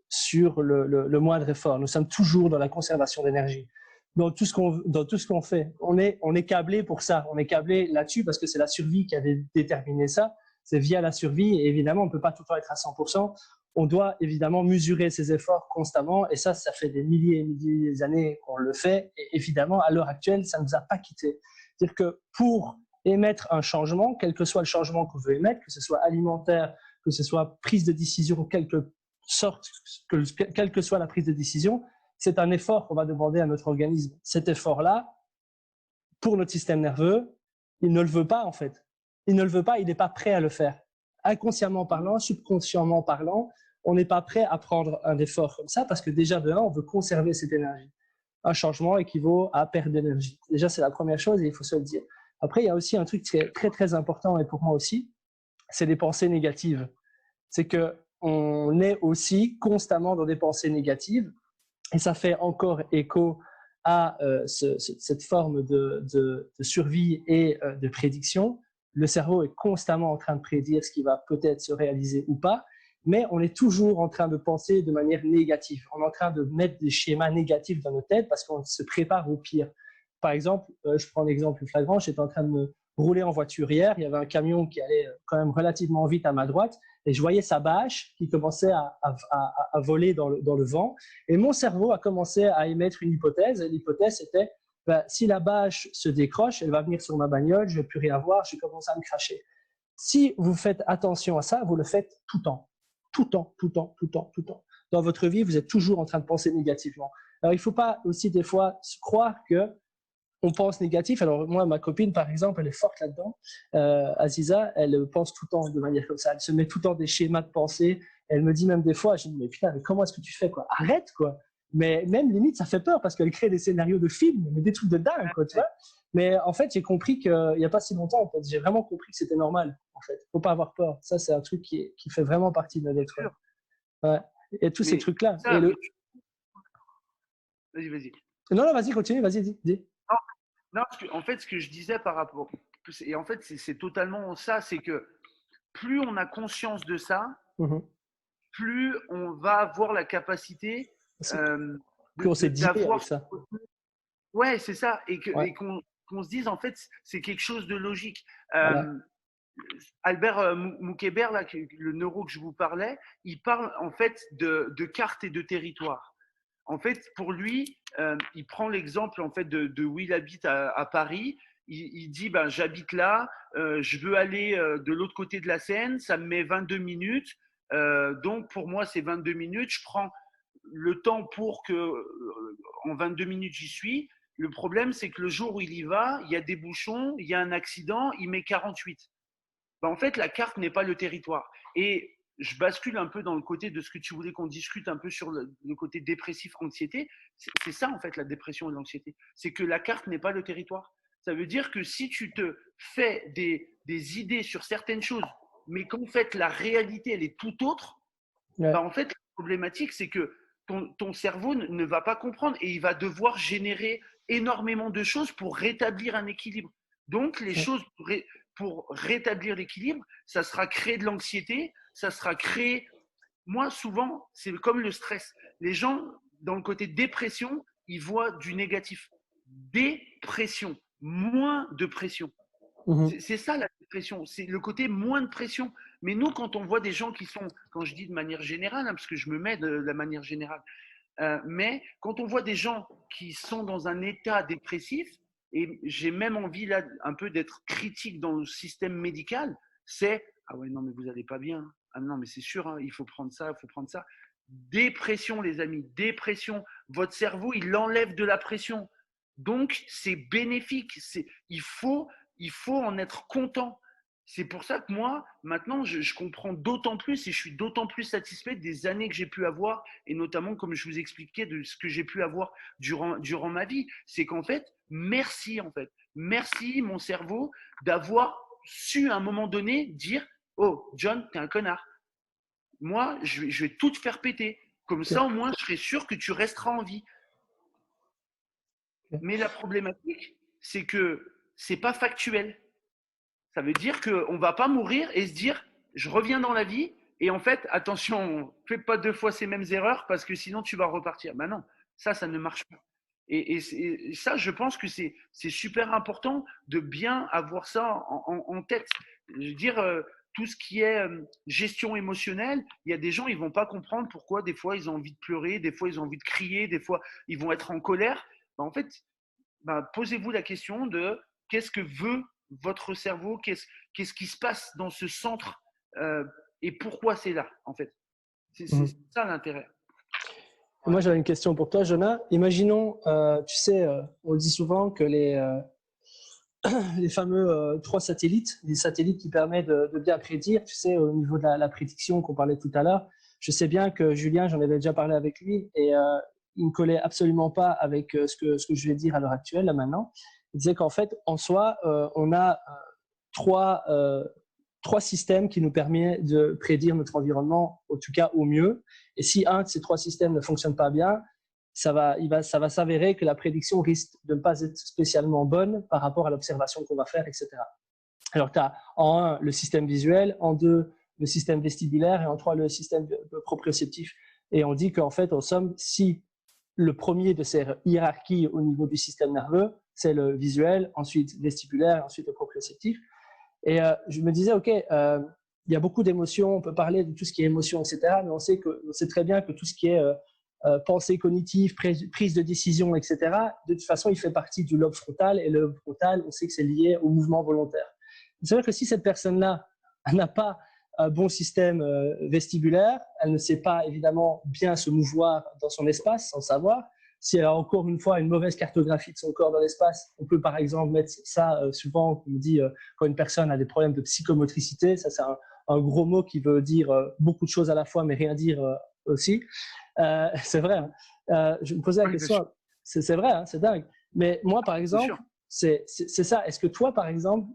sur le moindre effort. Nous sommes toujours dans la conservation d'énergie. Dans tout ce qu'on fait, on est câblé pour ça. On est câblé là-dessus parce que c'est la survie qui avait déterminé ça. C'est via la survie. Et évidemment, on ne peut pas tout le temps être à 100%. On doit évidemment mesurer ses efforts constamment. Et ça fait des milliers et milliers d'années qu'on le fait. Et évidemment, à l'heure actuelle, ça ne nous a pas quittés. C'est-à-dire que pour émettre un changement, quel que soit le changement qu'on veut émettre, que ce soit alimentaire, que ce soit prise de décision, quelque sorte, quelle que soit la prise de décision, c'est un effort qu'on va demander à notre organisme. Cet effort-là, pour notre système nerveux, il ne le veut pas en fait. Il ne le veut pas, il n'est pas prêt à le faire. Inconsciemment parlant, subconsciemment parlant, on n'est pas prêt à prendre un effort comme ça parce que déjà de un, on veut conserver cette énergie. Un changement équivaut à perdre d'énergie. Déjà, c'est la première chose et il faut se le dire. Après, il y a aussi un truc qui est très, très important et pour moi aussi, c'est les pensées négatives. C'est qu'on est aussi constamment dans des pensées négatives et ça fait encore écho à cette forme de survie et de prédiction. Le cerveau est constamment en train de prédire ce qui va peut-être se réaliser ou pas, mais on est toujours en train de penser de manière négative. On est en train de mettre des schémas négatifs dans nos têtes parce qu'on se prépare au pire. Par exemple, je prends l'exemple flagrant, j'étais en train de me rouler en voiture hier, il y avait un camion qui allait quand même relativement vite à ma droite et je voyais sa bâche qui commençait à voler dans le vent et mon cerveau a commencé à émettre une hypothèse et l'hypothèse était si la bâche se décroche, elle va venir sur ma bagnole, je ne vais plus rien voir, je vais commencer à me cracher. Si vous faites attention à ça, vous le faites tout le temps. Tout le temps, tout le temps, tout le temps, tout le temps. Dans votre vie, vous êtes toujours en train de penser négativement. Alors, il ne faut pas aussi des fois croire qu'on pense négatif. Alors, moi, ma copine, par exemple, elle est forte là-dedans. Aziza, elle pense tout le temps de manière comme ça. Elle se met tout le temps des schémas de pensée. Elle me dit même des fois, je dis, mais putain, mais comment est-ce que tu fais quoi? Arrête, quoi. Mais même limite, ça fait peur parce qu'elle crée des scénarios de films, mais des trucs de dingue, quoi, tu vois. Mais en fait, j'ai compris qu'il n'y a pas si longtemps, en fait, j'ai vraiment compris que c'était normal, en fait. Faut pas avoir peur. Ça, c'est un truc qui fait vraiment partie de notre être. Ouais. Et tous ces trucs-là. Ça, Vas-y, vas-y. Non, vas-y, continue, vas-y, dis. Non, en fait, ce que je disais par rapport. Et en fait, c'est totalement ça, c'est que plus on a conscience de ça, plus on va avoir la capacité d'avoir ça. Ouais, c'est ça. Et qu'on se dise, en fait, c'est quelque chose de logique. Voilà. Albert Moukébert, là, le neuro que je vous parlais, il parle en fait de cartes et de territoire. En fait, pour lui, il prend l'exemple en fait de où il habite à Paris. Il dit, j'habite là, je veux aller de l'autre côté de la Seine, ça me met 22 minutes. Donc, pour moi, c'est 22 minutes. Je prends le temps pour que, en 22 minutes, j'y suis. Le problème, c'est que le jour où il y va, il y a des bouchons, il y a un accident, il met 48. En fait, la carte n'est pas le territoire. Et je bascule un peu dans le côté de ce que tu voulais qu'on discute un peu sur le côté dépressif, anxiété. C'est ça, en fait, la dépression et l'anxiété. C'est que la carte n'est pas le territoire. Ça veut dire que si tu te fais des idées sur certaines choses, mais qu'en fait, la réalité, elle est tout autre, en fait, problématique, c'est que ton cerveau ne va pas comprendre et il va devoir générer énormément de choses pour rétablir un équilibre. Donc, les choses pour rétablir l'équilibre, ça sera créer de l'anxiété, ça sera créer… Moi, souvent, c'est comme le stress. Les gens, dans le côté dépression, ils voient du négatif. Dépression, moins de pression. C'est ça la dépression, c'est le côté moins de pression. Mais nous, quand on voit des gens qui sont, quand je dis de manière générale, parce que je me mets de la manière générale, mais quand on voit des gens qui sont dans un état dépressif, et j'ai même envie là un peu d'être critique dans le système médical, c'est ah ouais non mais vous allez pas bien, ah non mais c'est sûr, hein, il faut prendre ça, il faut prendre ça. Dépression les amis, dépression, votre cerveau il enlève de la pression, donc c'est bénéfique, il faut en être content. C'est pour ça que moi, maintenant, je comprends d'autant plus et je suis d'autant plus satisfait des années que j'ai pu avoir et notamment, comme je vous expliquais, de ce que j'ai pu avoir durant ma vie. C'est qu'en fait, merci mon cerveau d'avoir su à un moment donné dire « Oh, John, t'es un connard. Moi, je vais tout te faire péter. Comme ça, au moins, je serai sûr que tu resteras en vie. » Mais la problématique, c'est que c'est pas factuel. Ça veut dire qu'on ne va pas mourir et se dire je reviens dans la vie et en fait, attention, fais pas 2 fois ces mêmes erreurs parce que sinon tu vas repartir. Ben non, ça ne marche pas. Et ça, je pense que c'est super important de bien avoir ça en tête. Je veux dire, tout ce qui est gestion émotionnelle, il y a des gens, ils ne vont pas comprendre pourquoi des fois ils ont envie de pleurer, des fois ils ont envie de crier, des fois ils vont être en colère. Ben, en fait, posez-vous la question de qu'est-ce que veut votre cerveau, qu'est-ce qui se passe dans ce centre et pourquoi c'est là, en fait. C'est ça l'intérêt. Moi, j'avais une question pour toi, Jonah. Imaginons, tu sais, on le dit souvent que les fameux 3 satellites, les satellites qui permettent de bien prédire, tu sais, au niveau de la prédiction qu'on parlait tout à l'heure. Je sais bien que Julien, j'en avais déjà parlé avec lui et il ne collait absolument pas avec ce que je vais dire à l'heure actuelle, là maintenant. Il disait qu'en fait, en soi, on a 3 systèmes qui nous permettent de prédire notre environnement, en tout cas au mieux. Et si un de ces 3 systèmes ne fonctionne pas bien, ça va s'avérer que la prédiction risque de ne pas être spécialement bonne par rapport à l'observation qu'on va faire, etc. Alors, tu as en 1 le système visuel, en 2 le système vestibulaire et en 3 le système proprioceptif. Et on dit qu'en fait, en somme, si le premier de ces hiérarchies au niveau du système nerveux, c'est le visuel, ensuite vestibulaire, ensuite le proprioceptif. Et je me disais, OK, il y a beaucoup d'émotions, on peut parler de tout ce qui est émotion, etc. Mais on sait très bien que tout ce qui est pensée cognitive, prise de décision, etc., de toute façon, il fait partie du lobe frontal. Et le lobe frontal, on sait que c'est lié au mouvement volontaire. C'est vrai que si cette personne-là n'a pas un bon système vestibulaire, elle ne sait pas évidemment bien se mouvoir dans son espace sans savoir. Si elle a encore une fois une mauvaise cartographie de son corps dans l'espace, on peut par exemple mettre ça souvent, on dit quand une personne a des problèmes de psychomotricité, ça c'est un gros mot qui veut dire beaucoup de choses à la fois mais rien dire aussi. C'est vrai. Je me posais la question, c'est vrai, hein, c'est dingue. Mais moi par exemple, c'est ça. Est-ce que toi par exemple,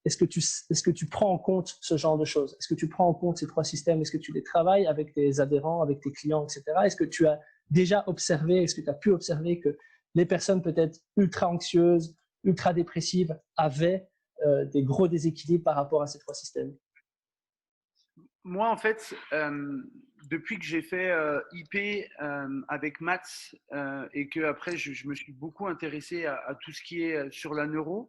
est-ce que tu prends en compte ce genre de choses? Est-ce que tu prends en compte ces 3 systèmes? Est-ce que tu les travailles avec tes adhérents, avec tes clients, etc.? Est-ce que tu as déjà observé, est-ce que tu as pu observer que les personnes peut-être ultra anxieuses, ultra dépressives avaient des gros déséquilibres par rapport à ces 3 systèmes? Moi, en fait, depuis que j'ai fait IP avec Maths et que après je me suis beaucoup intéressé à tout ce qui est sur la neuro,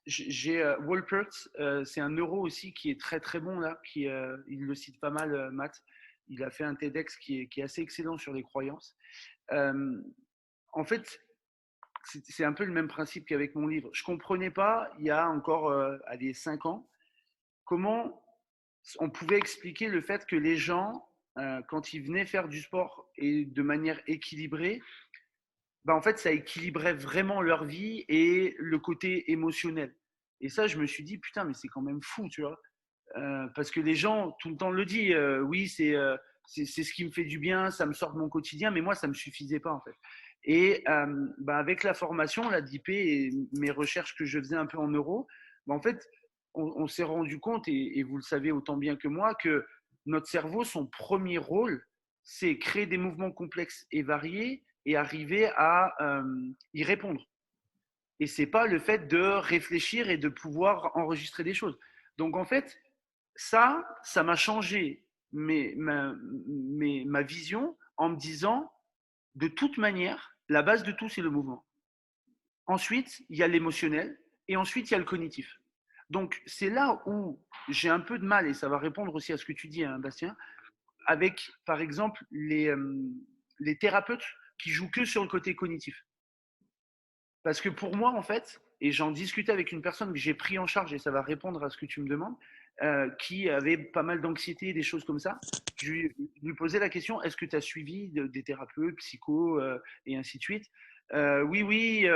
j'ai Wolpert, c'est un neuro aussi qui est très très bon là, il le cite pas mal, Matt. Il a fait un TEDx qui est assez excellent sur les croyances. En fait, c'est un peu le même principe qu'avec mon livre. Je ne comprenais pas, il y a encore 5 ans, comment on pouvait expliquer le fait que les gens, quand ils venaient faire du sport et de manière équilibrée, en fait, ça équilibrait vraiment leur vie et le côté émotionnel. Et ça, je me suis dit, putain, mais c'est quand même fou, tu vois. Parce que les gens, tout le temps, le disent, oui, c'est ce qui me fait du bien, ça me sort de mon quotidien, mais moi, ça ne me suffisait pas, en fait. Et avec la formation, la d'IP et mes recherches que je faisais un peu en neuro, en fait, on s'est rendu compte, et vous le savez autant bien que moi, que notre cerveau, son premier rôle, c'est créer des mouvements complexes et variés et arriver à y répondre. Et c'est pas le fait de réfléchir et de pouvoir enregistrer des choses. Donc en fait, ça m'a changé ma vision en me disant, de toute manière, la base de tout, c'est le mouvement. Ensuite, il y a l'émotionnel et ensuite, il y a le cognitif. Donc, c'est là où j'ai un peu de mal, et ça va répondre aussi à ce que tu dis, hein, Bastien, avec, par exemple, les thérapeutes qui jouent que sur le côté cognitif. Parce que pour moi, en fait, et j'en discutais avec une personne que j'ai pris en charge, et ça va répondre à ce que tu me demandes, qui avait pas mal d'anxiété, des choses comme ça. Je lui posais la question, est-ce que tu as suivi des thérapeutes, psychos, et ainsi de suite. Oui, oui,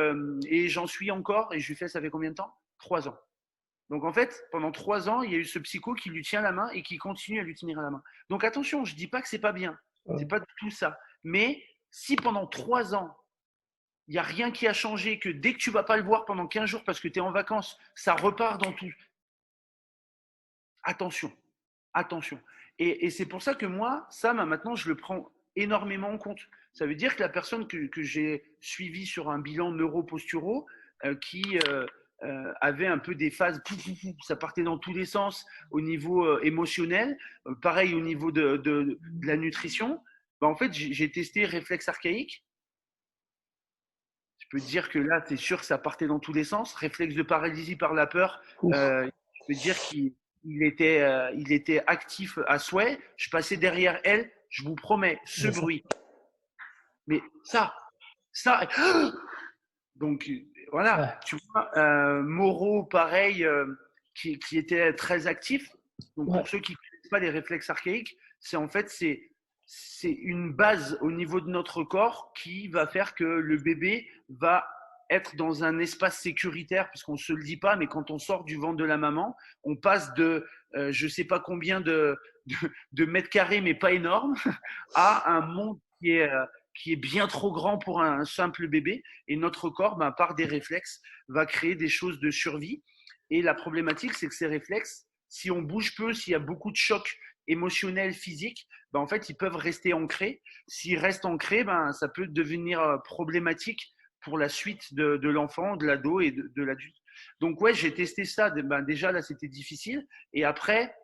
et j'en suis encore, et je lui fais, ça fait combien de temps? 3 ans. Donc en fait, pendant 3 ans, il y a eu ce psycho qui lui tient la main et qui continue à lui tenir à la main. Donc attention, je ne dis pas que c'est pas bien, c'est pas du tout ça. Mais si pendant 3 ans, il n'y a rien qui a changé, que dès que tu ne vas pas le voir pendant 15 jours parce que tu es en vacances, ça repart dans tout. Attention, attention. Et c'est pour ça que moi, ça, maintenant, je le prends énormément en compte. Ça veut dire que la personne que j'ai suivie sur un bilan neuroposturaux, qui avait un peu des phases, ça partait dans tous les sens au niveau émotionnel, pareil au niveau de la nutrition, ben, en fait, j'ai testé réflexe archaïque. Je peux te dire que là, c'est sûr que ça partait dans tous les sens. Réflexe de paralysie par la peur, je peux te dire qu'il était actif à souhait. Je passais derrière elle, je vous promets, ce bruit. Mais ça. Donc voilà, tu vois, Moreau, pareil, qui était très actif. Donc pour ceux qui ne connaissent pas les réflexes archaïques, c'est en fait c'est une base au niveau de notre corps qui va faire que le bébé va être dans un espace sécuritaire, puisqu'on ne se le dit pas, mais quand on sort du ventre de la maman, on passe de je ne sais pas combien de mètres carrés, mais pas énorme, à un monde qui est bien trop grand pour un simple bébé. Et notre corps, ben, par des réflexes, va créer des choses de survie. Et la problématique, c'est que ces réflexes, si on bouge peu, s'il y a beaucoup de chocs émotionnels, physiques, ben, en fait, ils peuvent rester ancrés. S'ils restent ancrés, ben, ça peut devenir problématique pour la suite de l'enfant, de l'ado et de l'adulte. Donc ouais, j'ai testé ça. Ben, déjà, là, c'était difficile. Et après,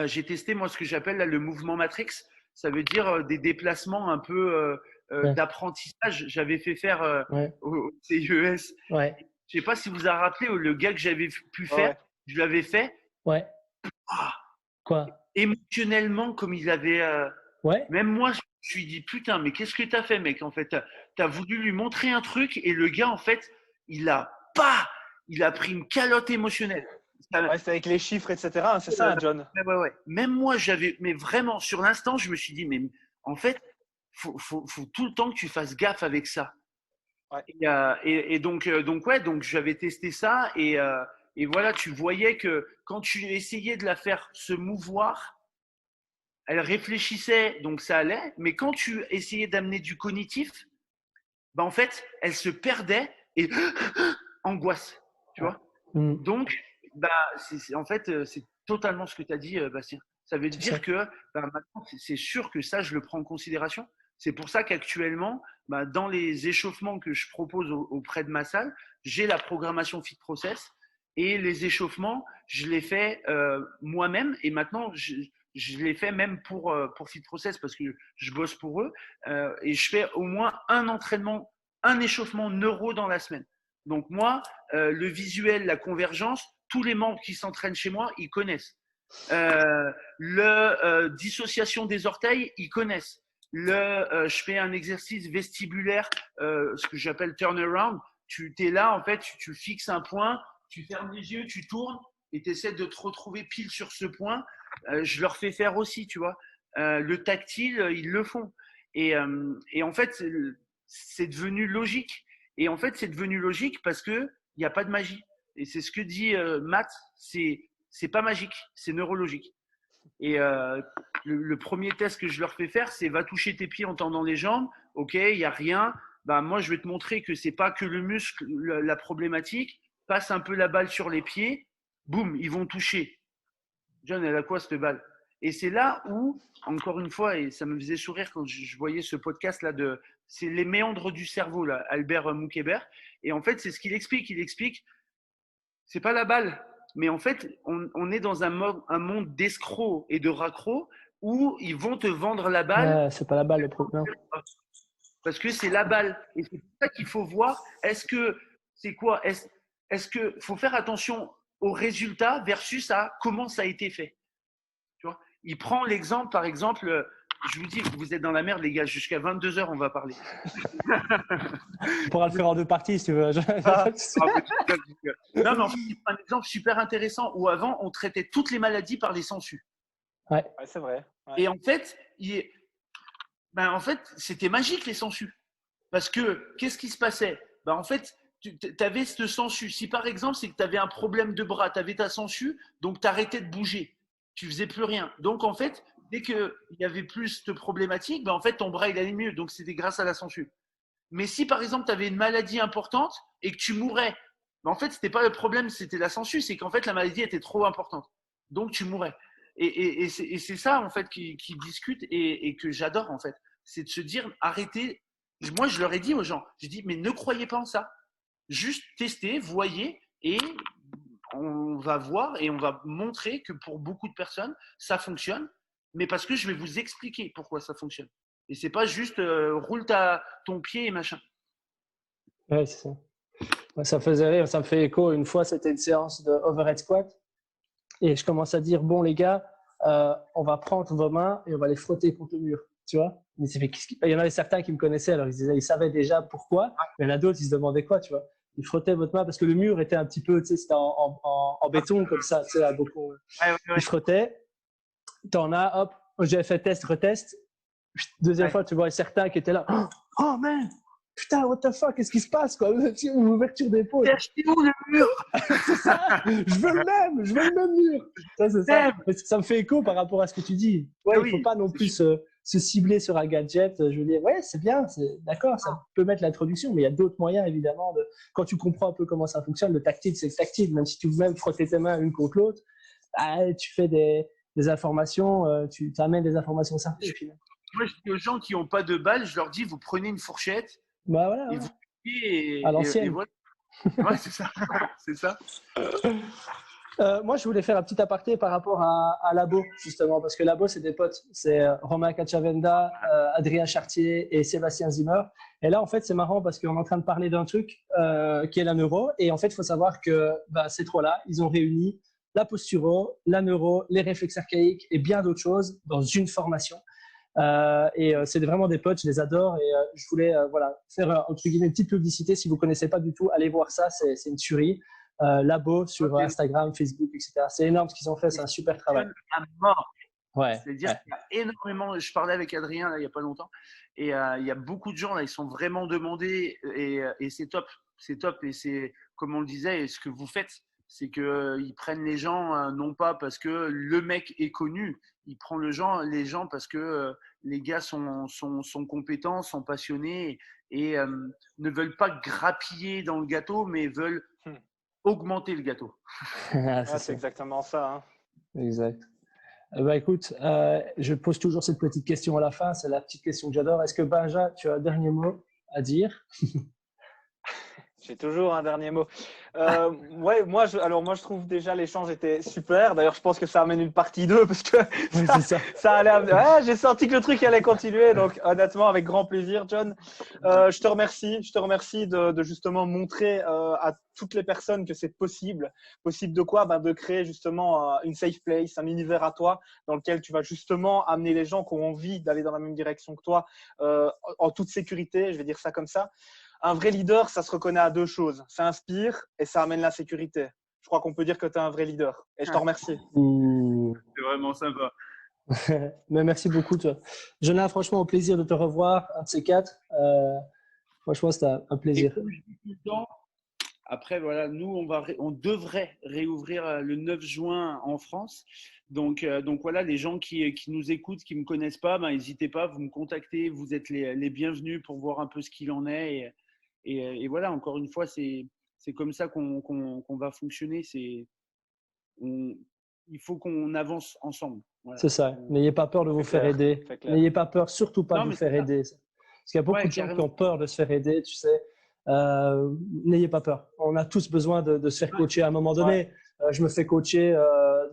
j'ai testé, moi, ce que j'appelle là, le mouvement Matrix. Ça veut dire des déplacements un peu d'apprentissage. J'avais fait faire au CES. Ouais. Je ne sais pas si vous a rappelé le gars que j'avais pu faire. Je l'avais fait. Ouais. Quoi? Émotionnellement, comme il avait. Même moi, je me suis dit, putain, mais qu'est-ce que tu as fait, mec? En fait, tu as voulu lui montrer un truc et le gars, en fait, il a pris une calotte émotionnelle. Ouais, c'est avec les chiffres, etc. C'est ça, John. Ouais. Même moi, mais vraiment, sur l'instant, je me suis dit, mais en fait, faut tout le temps que tu fasses gaffe avec ça. Ouais. Et donc j'avais testé ça et voilà, tu voyais que quand tu essayais de la faire se mouvoir, elle réfléchissait, donc ça allait, mais quand tu essayais d'amener du cognitif, bah en fait, elle se perdait et angoisse, tu vois. Donc, bah, en fait, c'est totalement ce que tu as dit, Bastien. Ça veut dire que bah, maintenant, c'est sûr que ça, je le prends en considération. C'est pour ça qu'actuellement, bah, dans les échauffements que je propose auprès de ma salle, j'ai la programmation Fit Process et les échauffements, je les fais moi-même et maintenant, je les fais même pour Fit Process parce que je bosse pour eux et je fais au moins un échauffement neuro dans la semaine. Donc moi, le visuel, la convergence, tous les membres qui s'entraînent chez moi, ils connaissent. Dissociation des orteils, ils connaissent. Je fais un exercice vestibulaire, ce que j'appelle turnaround. Tu es là, en fait, tu fixes un point, tu fermes les yeux, tu tournes et tu essaies de te retrouver pile sur ce point. Je leur fais faire aussi, tu vois. Le tactile, ils le font. Et en fait, c'est devenu logique. Et en fait, c'est devenu logique parce qu'il n'y a pas de magie. Et c'est ce que dit Matt, c'est pas magique, c'est neurologique. Et le premier test que je leur fais faire, c'est va toucher tes pieds en tendant les jambes. Ok, il n'y a rien. Bah, moi, je vais te montrer que c'est pas que le muscle, la problématique. Passe un peu la balle sur les pieds. Boum, ils vont toucher. John, elle a quoi cette balle? Et c'est là où, encore une fois, et ça me faisait sourire quand je voyais ce podcast-là, c'est les méandres du cerveau, là, Albert Moukébert. Et en fait, c'est ce qu'il explique. Il explique, c'est pas la balle, mais en fait, on est dans un monde d'escrocs et de raccrocs où ils vont te vendre la balle. C'est pas la balle le problème. Parce que c'est la balle. Et c'est pour ça qu'il faut voir, est-ce que c'est quoi? Est-ce que faut faire attention au résultat versus à comment ça a été fait. Tu vois, il prend l'exemple, par exemple, je vous dis, vous êtes dans la merde, les gars, jusqu'à 22h, on va parler. On pourra le faire en 2 parties, si tu veux. Non, mais en fait, il prend un exemple super intéressant où avant, on traitait toutes les maladies par les sangsues. Ouais, c'est vrai. Ouais. Et en fait, c'était magique, les sangsues. Parce que, qu'est-ce qui se passait? En fait, tu avais cette sangsue. Si par exemple, c'est que tu avais un problème de bras, tu avais ta sangsue, donc tu arrêtais de bouger. Tu faisais plus rien. Donc, en fait, dès qu'il y avait plus de problématiques, en fait, ton bras, il allait mieux. Donc, c'était grâce à la sangsue. Mais si, par exemple, tu avais une maladie importante et que tu mourais, en fait, ce n'était pas le problème, c'était la sangsue. C'est qu'en fait, la maladie était trop importante. Donc, tu mourais. Et c'est ça, en fait, qui discute et que j'adore, en fait. C'est de se dire, arrêtez. Moi, je leur ai dit aux gens, je dis, mais ne croyez pas en ça. Juste testez, voyez, et on va voir et on va montrer que pour beaucoup de personnes, ça fonctionne, mais parce que je vais vous expliquer pourquoi ça fonctionne. Et c'est pas juste roule ton pied et machin. Ouais, c'est ça. Ça me faisait rire, ça me fait écho. Une fois, c'était une séance de overhead squat et je commence à dire, bon les gars, on va prendre vos mains et on va les frotter contre le mur. Tu vois, il y en avait certains qui me connaissaient, alors ils savaient déjà pourquoi, mais il y en a d'autres, ils se demandaient quoi, tu vois. Ils frottaient votre main parce que le mur était un petit peu, tu sais, c'était en béton comme ça, tu sais, à beaucoup. Ouais. Ils frottaient, t'en as, hop, j'ai fait test, retest. Deuxième fois, tu vois certains qui étaient là, oh man, putain, what the fuck, qu'est-ce qui se passe, quoi? Une ouverture d'épaule. T'as acheté où le mur? C'est ça, je veux le même mur. Ça, c'est ça. Ça me fait écho par rapport à ce que tu dis. Ouais, il ne faut pas non plus se cibler sur un gadget. Je veux dire, ouais, c'est bien, d'accord, ça peut mettre l'introduction, mais il y a d'autres moyens, évidemment. Quand tu comprends un peu comment ça fonctionne, le tactile, c'est le tactile. Même si tu veux même frotter tes mains l'une contre l'autre, tu fais des informations, tu amènes des informations simples. Moi, je dis aux gens qui n'ont pas de balle, je leur dis, vous prenez une fourchette voilà, et vous coupez à l'ancienne. Voilà. Ouais, c'est ça. C'est ça. Moi, je voulais faire un petit aparté par rapport à Labo, justement, parce que Labo, c'est des potes. C'est Romain Cacciavenda, Adrien Chartier et Sébastien Zimmer. Et là, en fait, c'est marrant parce qu'on est en train de parler d'un truc qui est la neuro. Et en fait, il faut savoir que ces trois-là, ils ont réuni la posturo, la neuro, les réflexes archaïques et bien d'autres choses dans une formation. C'est vraiment des potes, je les adore. Et je voulais faire entre guillemets une petite publicité. Si vous ne connaissez pas du tout, allez voir ça, c'est une tuerie. Labo sur Instagram, Facebook, etc. C'est énorme ce qu'ils ont fait, c'est un super travail. À mort. Ouais. C'est-à-dire qu'il y a énormément. Je parlais avec Adrien là, il n'y a pas longtemps, et il y a beaucoup de gens là, ils sont vraiment demandés, et c'est top. C'est top, et c'est comme on le disait, et ce que vous faites, c'est qu'ils prennent les gens non pas parce que le mec est connu, ils prennent les gens parce que les gars sont compétents, sont passionnés et ne veulent pas grappiller dans le gâteau, mais veulent augmenter le gâteau. C'est exactement ça. Hein. Exact. Écoute, je pose toujours cette petite question à la fin, c'est la petite question que j'adore. Est-ce que Benja, tu as un dernier mot à dire? J'ai toujours un dernier mot. Ouais, moi, je trouve déjà l'échange était super. D'ailleurs, je pense que ça amène une partie 2 parce que ça allait. Ouais, j'ai senti que le truc allait continuer. Donc, honnêtement, avec grand plaisir, John. Je te remercie de justement montrer à toutes les personnes que c'est possible. Possible de quoi? De créer justement une safe place, un univers à toi dans lequel tu vas justement amener les gens qui ont envie d'aller dans la même direction que toi en toute sécurité. Je vais dire ça comme ça. Un vrai leader, ça se reconnaît à 2 choses. Ça inspire et ça amène la sécurité. Je crois qu'on peut dire que tu es un vrai leader. Et je te remercie. C'est vraiment sympa. Mais merci beaucoup. Jonah, franchement, au plaisir de te revoir, un de ces 4. Franchement, c'était un plaisir. Après, voilà, nous, on devrait réouvrir le 9 juin en France. Donc voilà, les gens qui nous écoutent, qui ne me connaissent pas, n'hésitez pas, vous me contactez. Vous êtes les bienvenus pour voir un peu ce qu'il en est. Et voilà, encore une fois, c'est comme ça qu'on va fonctionner. Il faut qu'on avance ensemble. Voilà. C'est ça. N'ayez pas peur de vous faire aider. N'ayez pas peur, surtout pas de vous faire aider. Parce qu'il y a beaucoup de gens qui ont peur de se faire aider, tu sais. N'ayez pas peur. On a tous besoin de se faire coacher à un moment donné. Je me fais coacher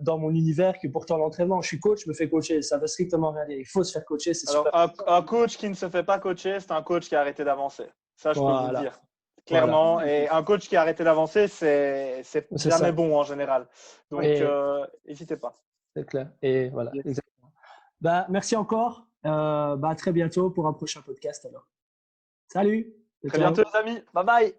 dans mon univers, qui pourtant l'entraînement, je suis coach, je me fais coacher. Ça veut strictement rien dire. Il faut se faire coacher, c'est super. Un coach qui ne se fait pas coacher, c'est un coach qui a arrêté d'avancer. Ça, je peux vous le dire. Clairement. Voilà. Et un coach qui a arrêté d'avancer, c'est jamais bon en général. Donc, n'hésitez pas. C'est clair. Et voilà, exactement. Merci encore. À très bientôt pour un prochain podcast alors. Salut. Très bientôt les amis. Bye bye.